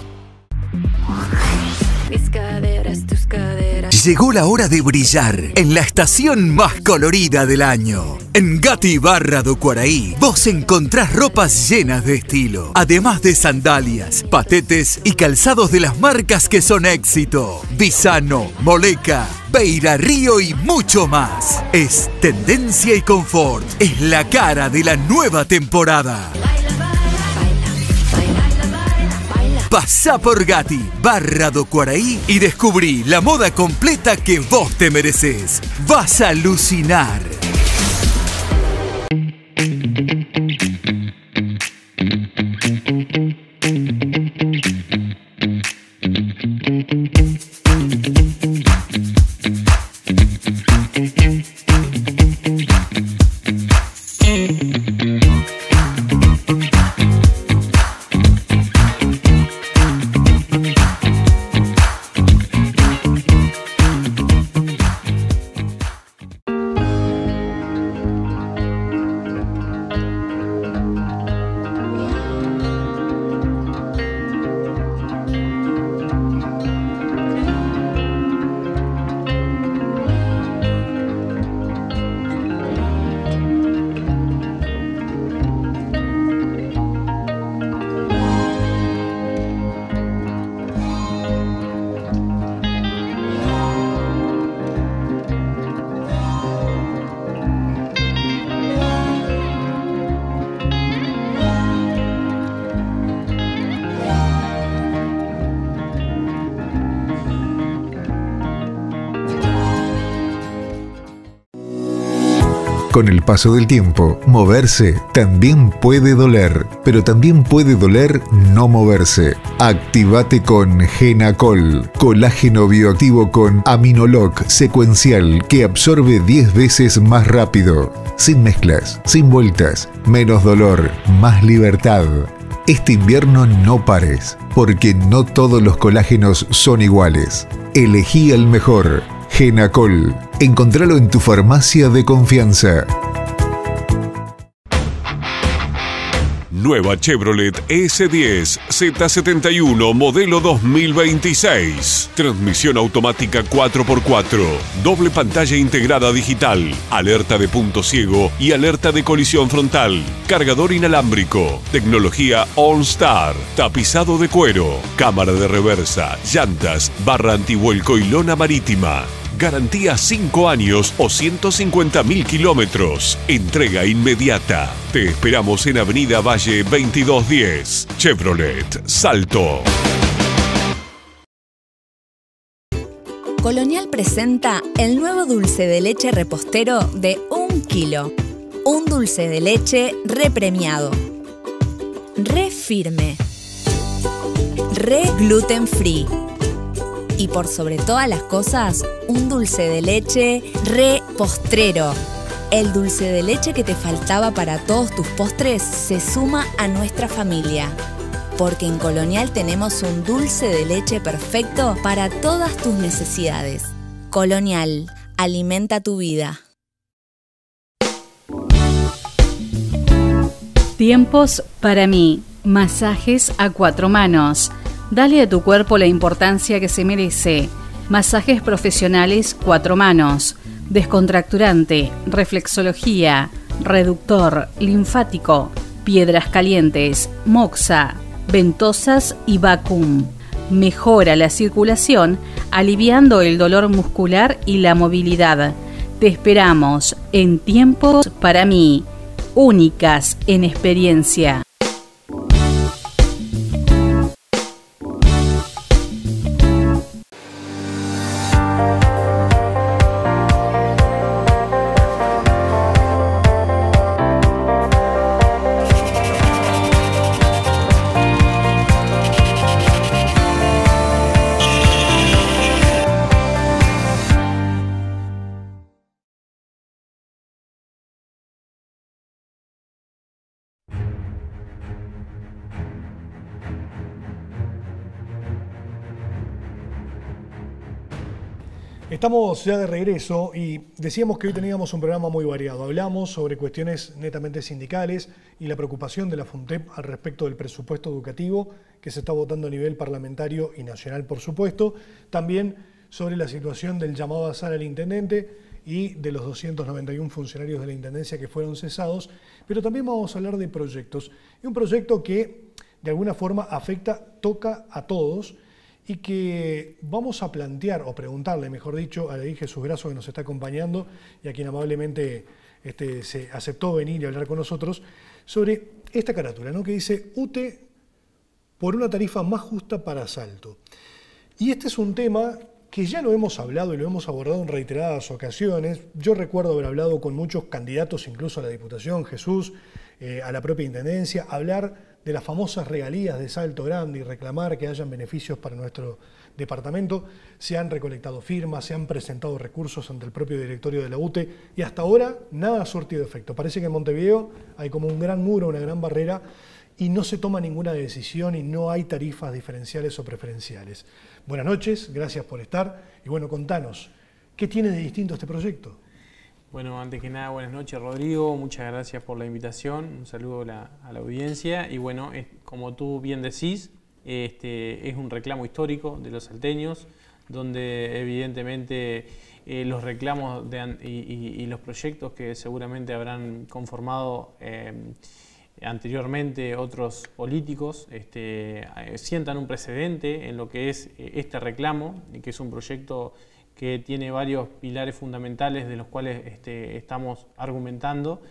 Llegó la hora de brillar en la estación más colorida del año. En Gatti Barra do Quaraí, vos encontrás ropas llenas de estilo, además de sandalias, patetes y calzados de las marcas que son éxito. Visano, Moleca, Beira Río y mucho más. Es tendencia y confort. Es la cara de la nueva temporada. Pasá por Gatti, Barra do Quaraí y descubrí la moda completa que vos te mereces. Vas a alucinar. Con el paso del tiempo, moverse también puede doler, pero también puede doler no moverse. Activate con Genacol, colágeno bioactivo con Aminoloc secuencial que absorbe 10 veces más rápido. Sin mezclas, sin vueltas, menos dolor, más libertad. Este invierno no pares, porque no todos los colágenos son iguales. Elegí el mejor. Genacol. Encontralo en tu farmacia de confianza. Nueva Chevrolet S10 Z71 modelo 2026. Transmisión automática 4x4. Doble pantalla integrada digital. Alerta de punto ciego y alerta de colisión frontal. Cargador inalámbrico. Tecnología OnStar. Tapizado de cuero. Cámara de reversa. Llantas. Barra antivuelco y lona marítima. Garantía 5 años o 150.000 kilómetros. Entrega inmediata. Te esperamos en Avenida Valle 2210. Chevrolet Salto. Colonial presenta el nuevo dulce de leche repostero de 1 kilo. Un dulce de leche repremiado. Re firme. Re gluten free. Y por sobre todas las cosas, un dulce de leche re postrero. El dulce de leche que te faltaba para todos tus postres se suma a nuestra familia. Porque en Colonial tenemos un dulce de leche perfecto para todas tus necesidades. Colonial, alimenta tu vida. Tiempos para mí. Masajes a 4 manos. Dale a tu cuerpo la importancia que se merece. Masajes profesionales 4 manos. Descontracturante, reflexología, reductor, linfático, piedras calientes, moxa, ventosas y vacuum. Mejora la circulación, aliviando el dolor muscular y la movilidad. Te esperamos en Tiempos para mí. Únicas en experiencia. Estamos ya de regreso y decíamos que hoy teníamos un programa muy variado. Hablamos sobre cuestiones netamente sindicales y la preocupación de la FUNTEP al respecto del presupuesto educativo que se está votando a nivel parlamentario y nacional, por supuesto. También sobre la situación del llamado a sala al intendente y de los 291 funcionarios de la Intendencia que fueron cesados. Pero también vamos a hablar de proyectos. Y un proyecto que de alguna forma toca a todos, y que vamos a plantear, o preguntarle, mejor dicho, a David Jesús Grasso, que nos está acompañando y a quien amablemente se aceptó venir y hablar con nosotros, sobre esta carátula, ¿no? Que dice UTE por una tarifa más justa para Salto. Y este es un tema que ya lo hemos hablado y lo hemos abordado en reiteradas ocasiones. Yo recuerdo haber hablado con muchos candidatos, incluso a la Diputación, Jesús, a la propia Intendencia, hablar de las famosas regalías de Salto Grande y reclamar que hayan beneficios para nuestro departamento. Se han recolectado firmas, se han presentado recursos ante el propio directorio de la UTE y hasta ahora nada ha surtido efecto. Parece que en Montevideo hay como un gran muro, una gran barrera y no se toma ninguna decisión y no hay tarifas diferenciales o preferenciales. Buenas noches, gracias por estar y bueno, contanos, ¿qué tiene de distinto este proyecto? Bueno, antes que nada, buenas noches Rodrigo, muchas gracias por la invitación, un saludo a la audiencia y bueno, como tú bien decís, es un reclamo histórico de los salteños, donde evidentemente los reclamos y los proyectos que seguramente habrán conformado anteriormente otros políticos sientan un precedente en lo que es este reclamo, que es un proyecto que tiene varios pilares fundamentales de los cuales estamos argumentando,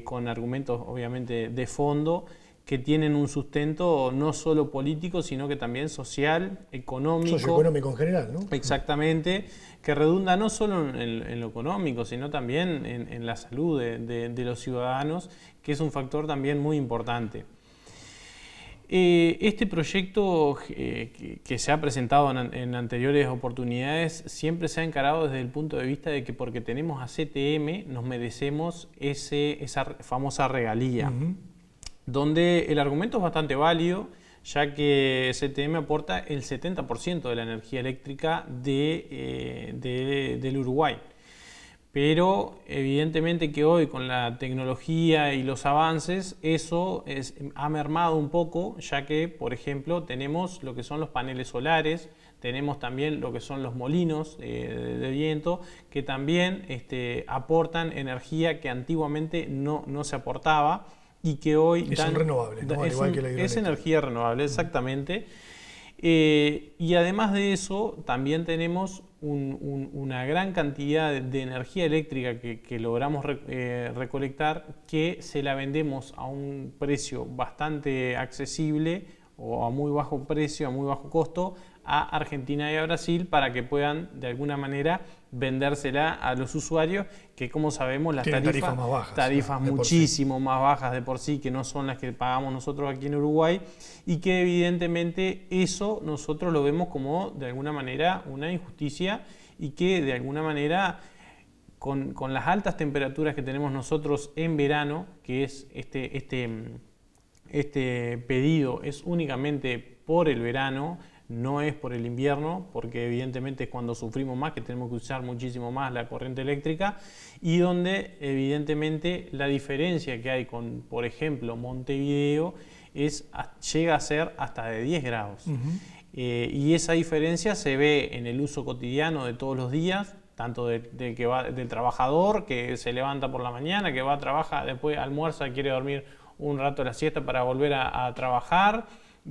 con argumentos obviamente de fondo, que tienen un sustento no solo político, sino que también social, económico. Socioeconómico en general, ¿no? Exactamente, que redunda no solo en lo económico, sino también en la salud de los ciudadanos, que es un factor también muy importante. Este proyecto que se ha presentado en anteriores oportunidades siempre se ha encarado desde el punto de vista de que porque tenemos a CTM nos merecemos esa famosa regalía, donde el argumento es bastante válido, ya que CTM aporta el 70% de la energía eléctrica del Uruguay. Pero evidentemente que hoy con la tecnología y los avances eso ha mermado un poco, ya que por ejemplo tenemos lo que son los paneles solares, tenemos también lo que son los molinos de viento, que también aportan energía que antiguamente no se aportaba y que hoy son renovables, ¿no? Es energía renovable, exactamente. Y además de eso también tenemos una gran cantidad de energía eléctrica que logramos recolectar, que se la vendemos a un precio bastante accesible o a muy bajo precio, a muy bajo costo, a Argentina y a Brasil para que puedan de alguna manera vendérsela a los usuarios, que como sabemos las tarifas más bajas, tarifas muchísimo más bajas de por sí, que no son las que pagamos nosotros aquí en Uruguay, y que evidentemente eso nosotros lo vemos como de alguna manera una injusticia y que de alguna manera con las altas temperaturas que tenemos nosotros en verano, que es este pedido es únicamente por el verano, no es por el invierno, porque evidentemente es cuando sufrimos más, que tenemos que usar muchísimo más la corriente eléctrica, y donde evidentemente la diferencia que hay con, por ejemplo, Montevideo llega a ser hasta de 10 grados. Y esa diferencia se ve en el uso cotidiano de todos los días, tanto del trabajador que se levanta por la mañana, que va a trabajar, después almuerza, quiere dormir un rato la siesta para volver a trabajar,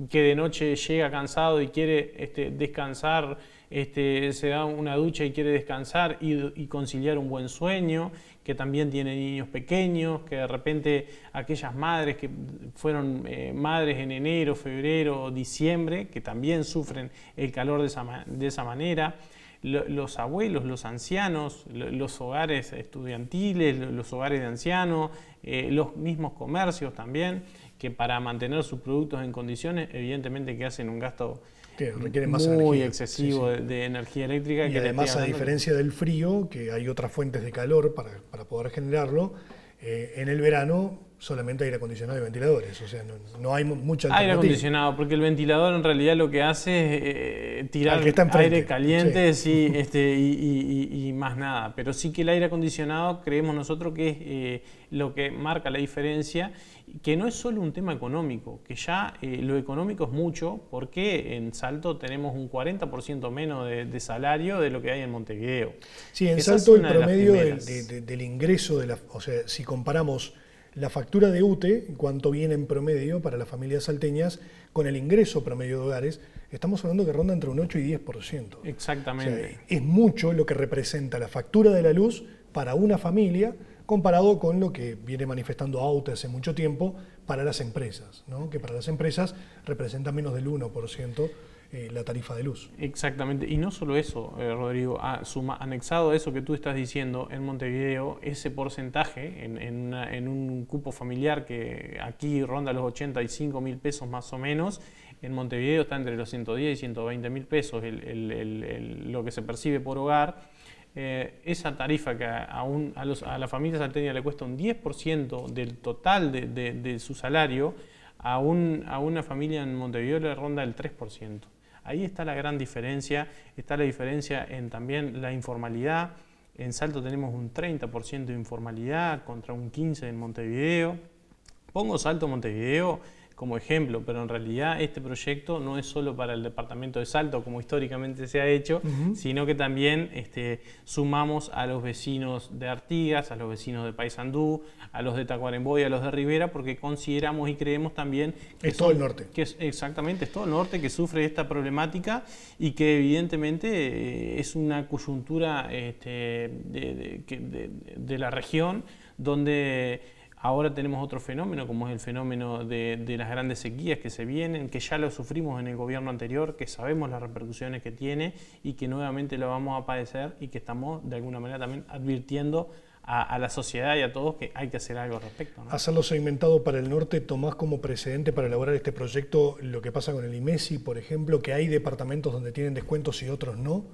que de noche llega cansado y quiere descansar, se da una ducha y quiere descansar y conciliar un buen sueño, que también tiene niños pequeños, que de repente aquellas madres que fueron madres en enero, febrero, diciembre, que también sufren el calor de esa manera, los abuelos, los ancianos, los hogares estudiantiles, los hogares de ancianos, los mismos comercios también, que para mantener sus productos en condiciones, evidentemente que hacen un gasto muy excesivo de energía eléctrica. Y además, a diferencia del frío, que hay otras fuentes de calor para poder generarlo, en el verano solamente aire acondicionado y ventiladores, o sea, no hay mucha alternativa. Aire acondicionado, porque el ventilador en realidad lo que hace es tirar aire caliente, sí. y más nada. Pero sí que el aire acondicionado creemos nosotros que es lo que marca la diferencia, que no es solo un tema económico, que ya lo económico es mucho, porque en Salto tenemos un 40% menos de salario de lo que hay en Montevideo. Sí, en Salto el promedio del ingreso, o sea, si comparamos la factura de UTE, cuánto viene en promedio para las familias salteñas, con el ingreso promedio de hogares, estamos hablando que ronda entre un 8 y 10%. Exactamente. O sea, es mucho lo que representa la factura de la luz para una familia, comparado con lo que viene manifestando AUTE hace mucho tiempo para las empresas, ¿no? Que para las empresas representa menos del 1% la tarifa de luz. Exactamente, y no solo eso, Rodrigo, anexado a eso que tú estás diciendo, en Montevideo ese porcentaje en un cupo familiar que aquí ronda los 85.000 pesos más o menos, en Montevideo está entre los 110 y 120.000 pesos lo que se percibe por hogar. Esa tarifa que a la familia salteña le cuesta un 10% del total de su salario, a una familia en Montevideo le ronda el 3%. Ahí está la gran diferencia, está la diferencia en también la informalidad. En Salto tenemos un 30% de informalidad contra un 15% en Montevideo. Pongo Salto Montevideo como ejemplo, pero en realidad este proyecto no es solo para el departamento de Salto, como históricamente se ha hecho, sino que también sumamos a los vecinos de Artigas, a los vecinos de Paysandú, a los de Tacuarembó y a los de Rivera, porque consideramos y creemos también que es todo el norte. Exactamente, es todo el norte que sufre esta problemática y que evidentemente es una coyuntura de la región donde ahora tenemos otro fenómeno, como es el fenómeno de las grandes sequías que se vienen, que ya lo sufrimos en el gobierno anterior, que sabemos las repercusiones que tiene y que nuevamente lo vamos a padecer y que estamos de alguna manera también advirtiendo a la sociedad y a todos que hay que hacer algo al respecto, ¿no? Hacerlo segmentado para el norte, tomás como precedente para elaborar este proyecto lo que pasa con el IMESI, por ejemplo, que hay departamentos donde tienen descuentos y otros no,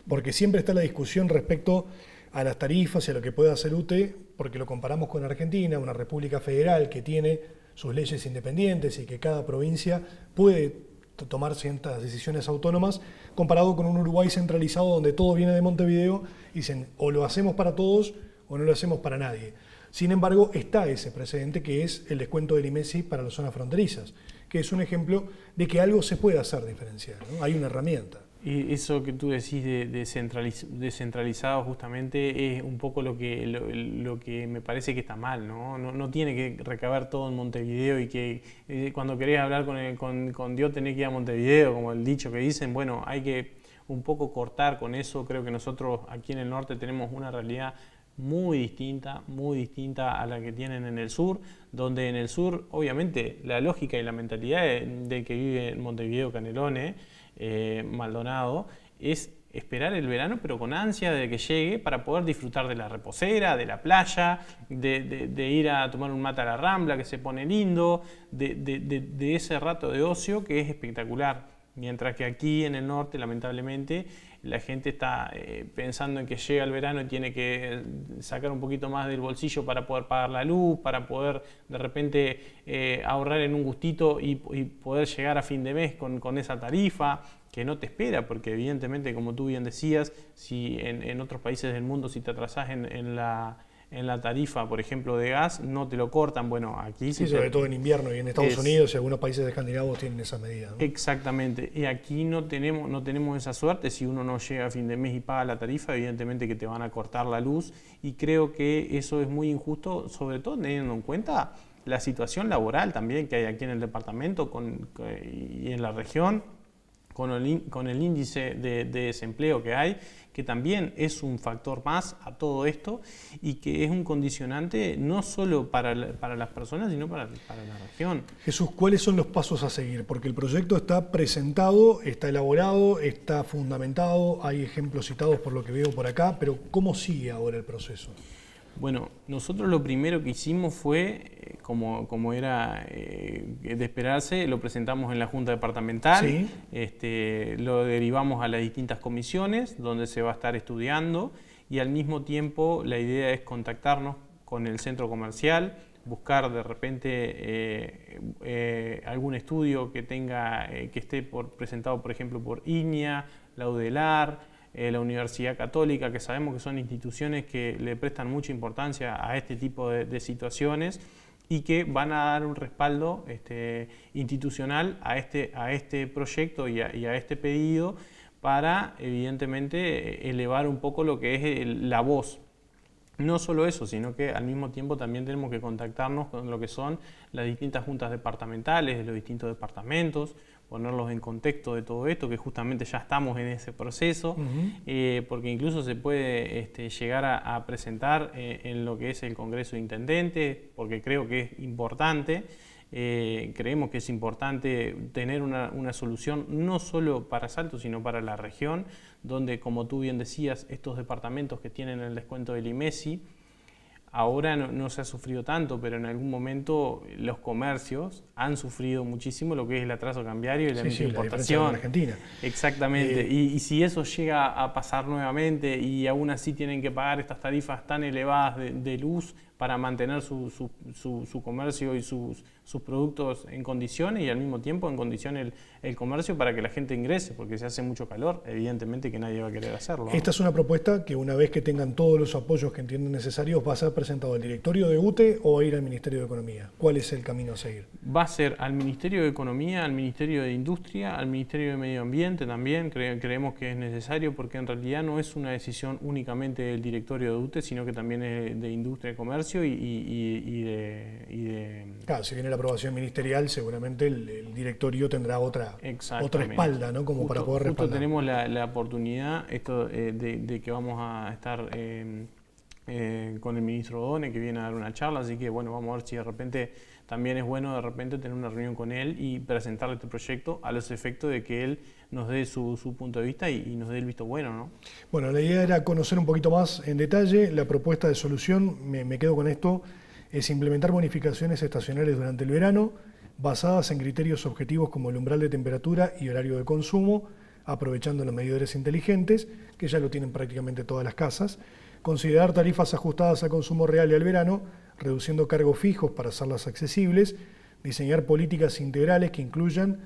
porque siempre está la discusión respecto a las tarifas y a lo que puede hacer UTE, porque lo comparamos con Argentina, una república federal que tiene sus leyes independientes y que cada provincia puede tomar ciertas decisiones autónomas, comparado con un Uruguay centralizado donde todo viene de Montevideo y dicen o lo hacemos para todos o no lo hacemos para nadie. Sin embargo, está ese precedente que es el descuento del IMESI para las zonas fronterizas, que es un ejemplo de que algo se puede hacer diferencial, ¿no? Hay una herramienta. Y eso que tú decís de descentralizado justamente es un poco lo que me parece que está mal, ¿no? No tiene que recabar todo en Montevideo y que cuando querés hablar con Dios tenés que ir a Montevideo, como el dicho que dicen. Bueno, hay que un poco cortar con eso. Creo que nosotros aquí en el norte tenemos una realidad muy distinta a la que tienen en el sur, donde en el sur obviamente la lógica y la mentalidad de que vive en Montevideo, Canelones, Maldonado, es esperar el verano pero con ansia de que llegue para poder disfrutar de la reposera, de la playa, de ir a tomar un mate a la Rambla que se pone lindo, de ese rato de ocio que es espectacular. Mientras que aquí en el norte, lamentablemente, la gente está pensando en que llega el verano y tiene que sacar un poquito más del bolsillo para poder pagar la luz, para poder de repente ahorrar en un gustito y poder llegar a fin de mes con esa tarifa que no te espera, porque evidentemente, como tú bien decías, si en otros países del mundo si te atrasás en la tarifa, por ejemplo, de gas, no te lo cortan. Bueno, aquí sí, sobre todo en invierno y en Estados Unidos y algunos países escandinavos tienen esa medida, ¿no? Exactamente. Y aquí no tenemos esa suerte. Si uno no llega a fin de mes y paga la tarifa, evidentemente que te van a cortar la luz. Y creo que eso es muy injusto, sobre todo teniendo en cuenta la situación laboral también que hay aquí en el departamento y en la región, con el índice de desempleo que hay, que también es un factor más a todo esto y que es un condicionante no solo para las personas, sino para la región. Jesús, ¿cuáles son los pasos a seguir? Porque el proyecto está presentado, está elaborado, está fundamentado, hay ejemplos citados por lo que veo por acá, pero ¿cómo sigue ahora el proceso? Bueno, nosotros lo primero que hicimos fue, como era de esperarse, lo presentamos en la Junta Departamental, sí. Lo derivamos a las distintas comisiones donde se va a estar estudiando y al mismo tiempo la idea es contactarnos con el centro comercial buscar de repente algún estudio que tenga, que esté presentado por ejemplo por INEA, la UDELAR, la Universidad Católica, que sabemos que son instituciones que le prestan mucha importancia a este tipo de situaciones y que van a dar un respaldo institucional a este proyecto y a este pedido para evidentemente elevar un poco lo que es la voz. No solo eso, sino que al mismo tiempo también tenemos que contactarnos con lo que son las distintas juntas departamentales de los distintos departamentos, ponerlos en contexto de todo esto, que justamente ya estamos en ese proceso, porque incluso se puede llegar a presentar en lo que es el Congreso de Intendentes, porque creo que es importante. Creemos que es importante tener una solución no solo para Salto, sino para la región, donde, como tú bien decías, estos departamentos que tienen el descuento del IMESI, ahora no se ha sufrido tanto, pero en algún momento los comercios han sufrido muchísimo lo que es el atraso cambiario y la importación. La Argentina. Exactamente. Y si eso llega a pasar nuevamente y aún así tienen que pagar estas tarifas tan elevadas de luz para mantener su comercio y sus productos en condiciones y al mismo tiempo en condiciones el comercio para que la gente ingrese, porque si hace mucho calor, evidentemente que nadie va a querer hacerlo, ¿no? Esta es una propuesta que una vez que tengan todos los apoyos que entienden necesarios, ¿va a ser presentado al directorio de UTE o va a ir al Ministerio de Economía? ¿Cuál es el camino a seguir? Va a ser al Ministerio de Economía, al Ministerio de Industria, al Ministerio de Medio Ambiente también. Creemos que es necesario porque en realidad no es una decisión únicamente del directorio de UTE, sino que también es de Industria y Comercio y de... Claro, si viene la aprobación ministerial, seguramente el directorio tendrá otra espalda, ¿no? Como para poder respaldar. Justo tenemos la oportunidad de que vamos a estar con el ministro Odone, que viene a dar una charla, así que bueno, vamos a ver si de repente también es bueno de repente tener una reunión con él y presentarle este proyecto a los efectos de que él nos dé su punto de vista y nos dé el visto bueno, ¿no? Bueno, la idea era conocer un poquito más en detalle la propuesta de solución. Me quedo con esto, es implementar bonificaciones estacionales durante el verano basadas en criterios objetivos como el umbral de temperatura y horario de consumo, aprovechando los medidores inteligentes, que ya lo tienen prácticamente todas las casas, considerar tarifas ajustadas al consumo real y al verano, reduciendo cargos fijos para hacerlas accesibles, diseñar políticas integrales que incluyan,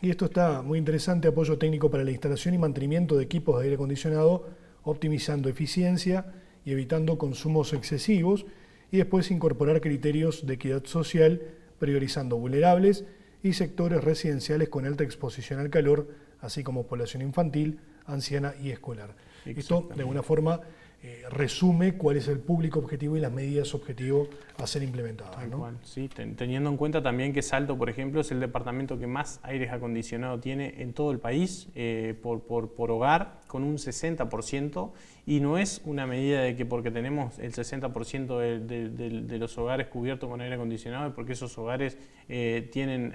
y esto está muy interesante, apoyo técnico para la instalación y mantenimiento de equipos de aire acondicionado, optimizando eficiencia y evitando consumos excesivos, y después incorporar criterios de equidad social, priorizando vulnerables y sectores residenciales con alta exposición al calor, así como población infantil, anciana y escolar. Esto, de alguna forma, resume cuál es el público objetivo y las medidas objetivo a ser implementadas, ¿no? Cual, sí, teniendo en cuenta también que Salto, por ejemplo, es el departamento que más aires acondicionados tiene en todo el país por hogar, con un 60%, y no es una medida de que porque tenemos el 60% de los hogares cubiertos con aire acondicionado es porque esos hogares tienen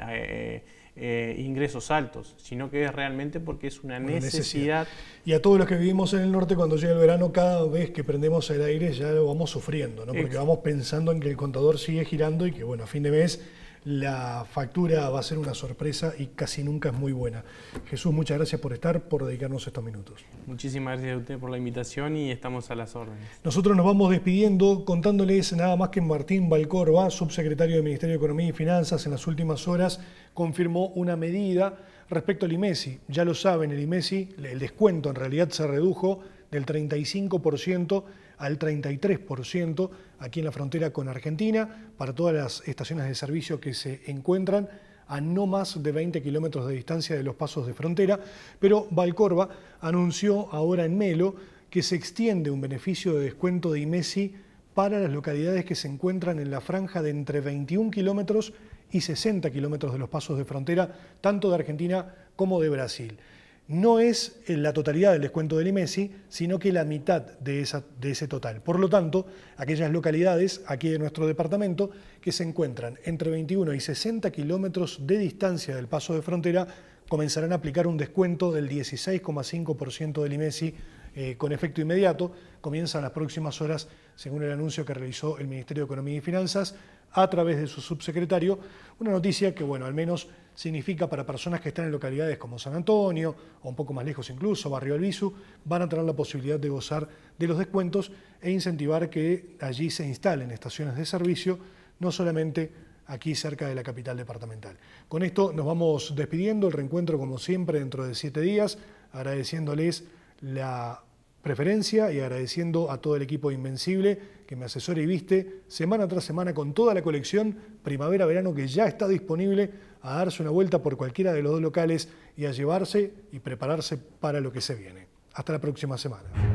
ingresos altos, sino que es realmente porque es una necesidad. Y a todos los que vivimos en el norte, cuando llega el verano, cada vez que prendemos el aire ya lo vamos sufriendo, ¿no? Porque vamos pensando en que el contador sigue girando y que, bueno, a fin de mes la factura va a ser una sorpresa y casi nunca es muy buena. Jesús, muchas gracias por estar, por dedicarnos estos minutos. Muchísimas gracias a usted por la invitación y estamos a las órdenes. Nosotros nos vamos despidiendo contándoles nada más que Martín Valcorba, subsecretario del Ministerio de Economía y Finanzas, en las últimas horas confirmó una medida respecto al IMESI. Ya lo saben, el IMESI, el descuento en realidad se redujo del 35% al 33% aquí en la frontera con Argentina para todas las estaciones de servicio que se encuentran a no más de 20 kilómetros de distancia de los pasos de frontera, pero Valcorba anunció ahora en Melo que se extiende un beneficio de descuento de IMESI para las localidades que se encuentran en la franja de entre 21 kilómetros y 60 kilómetros de los pasos de frontera, tanto de Argentina como de Brasil. No es la totalidad del descuento del IMESI, sino que la mitad de ese total. Por lo tanto, aquellas localidades aquí de nuestro departamento que se encuentran entre 21 y 60 kilómetros de distancia del paso de frontera comenzarán a aplicar un descuento del 16,5% del IMESI con efecto inmediato. Comienzan las próximas horas, según el anuncio que realizó el Ministerio de Economía y Finanzas a través de su subsecretario. Una noticia que, bueno, al menos significa para personas que están en localidades como San Antonio, o un poco más lejos incluso, Barrio Albizu, van a tener la posibilidad de gozar de los descuentos e incentivar que allí se instalen estaciones de servicio no solamente aquí cerca de la capital departamental. Con esto nos vamos despidiendo, el reencuentro como siempre dentro de 7 días, agradeciéndoles la preferencia y agradeciendo a todo el equipo de Invencible que me asesora y viste semana tras semana con toda la colección primavera-verano que ya está disponible, a darse una vuelta por cualquiera de los 2 locales y a llevarse y prepararse para lo que se viene. Hasta la próxima semana.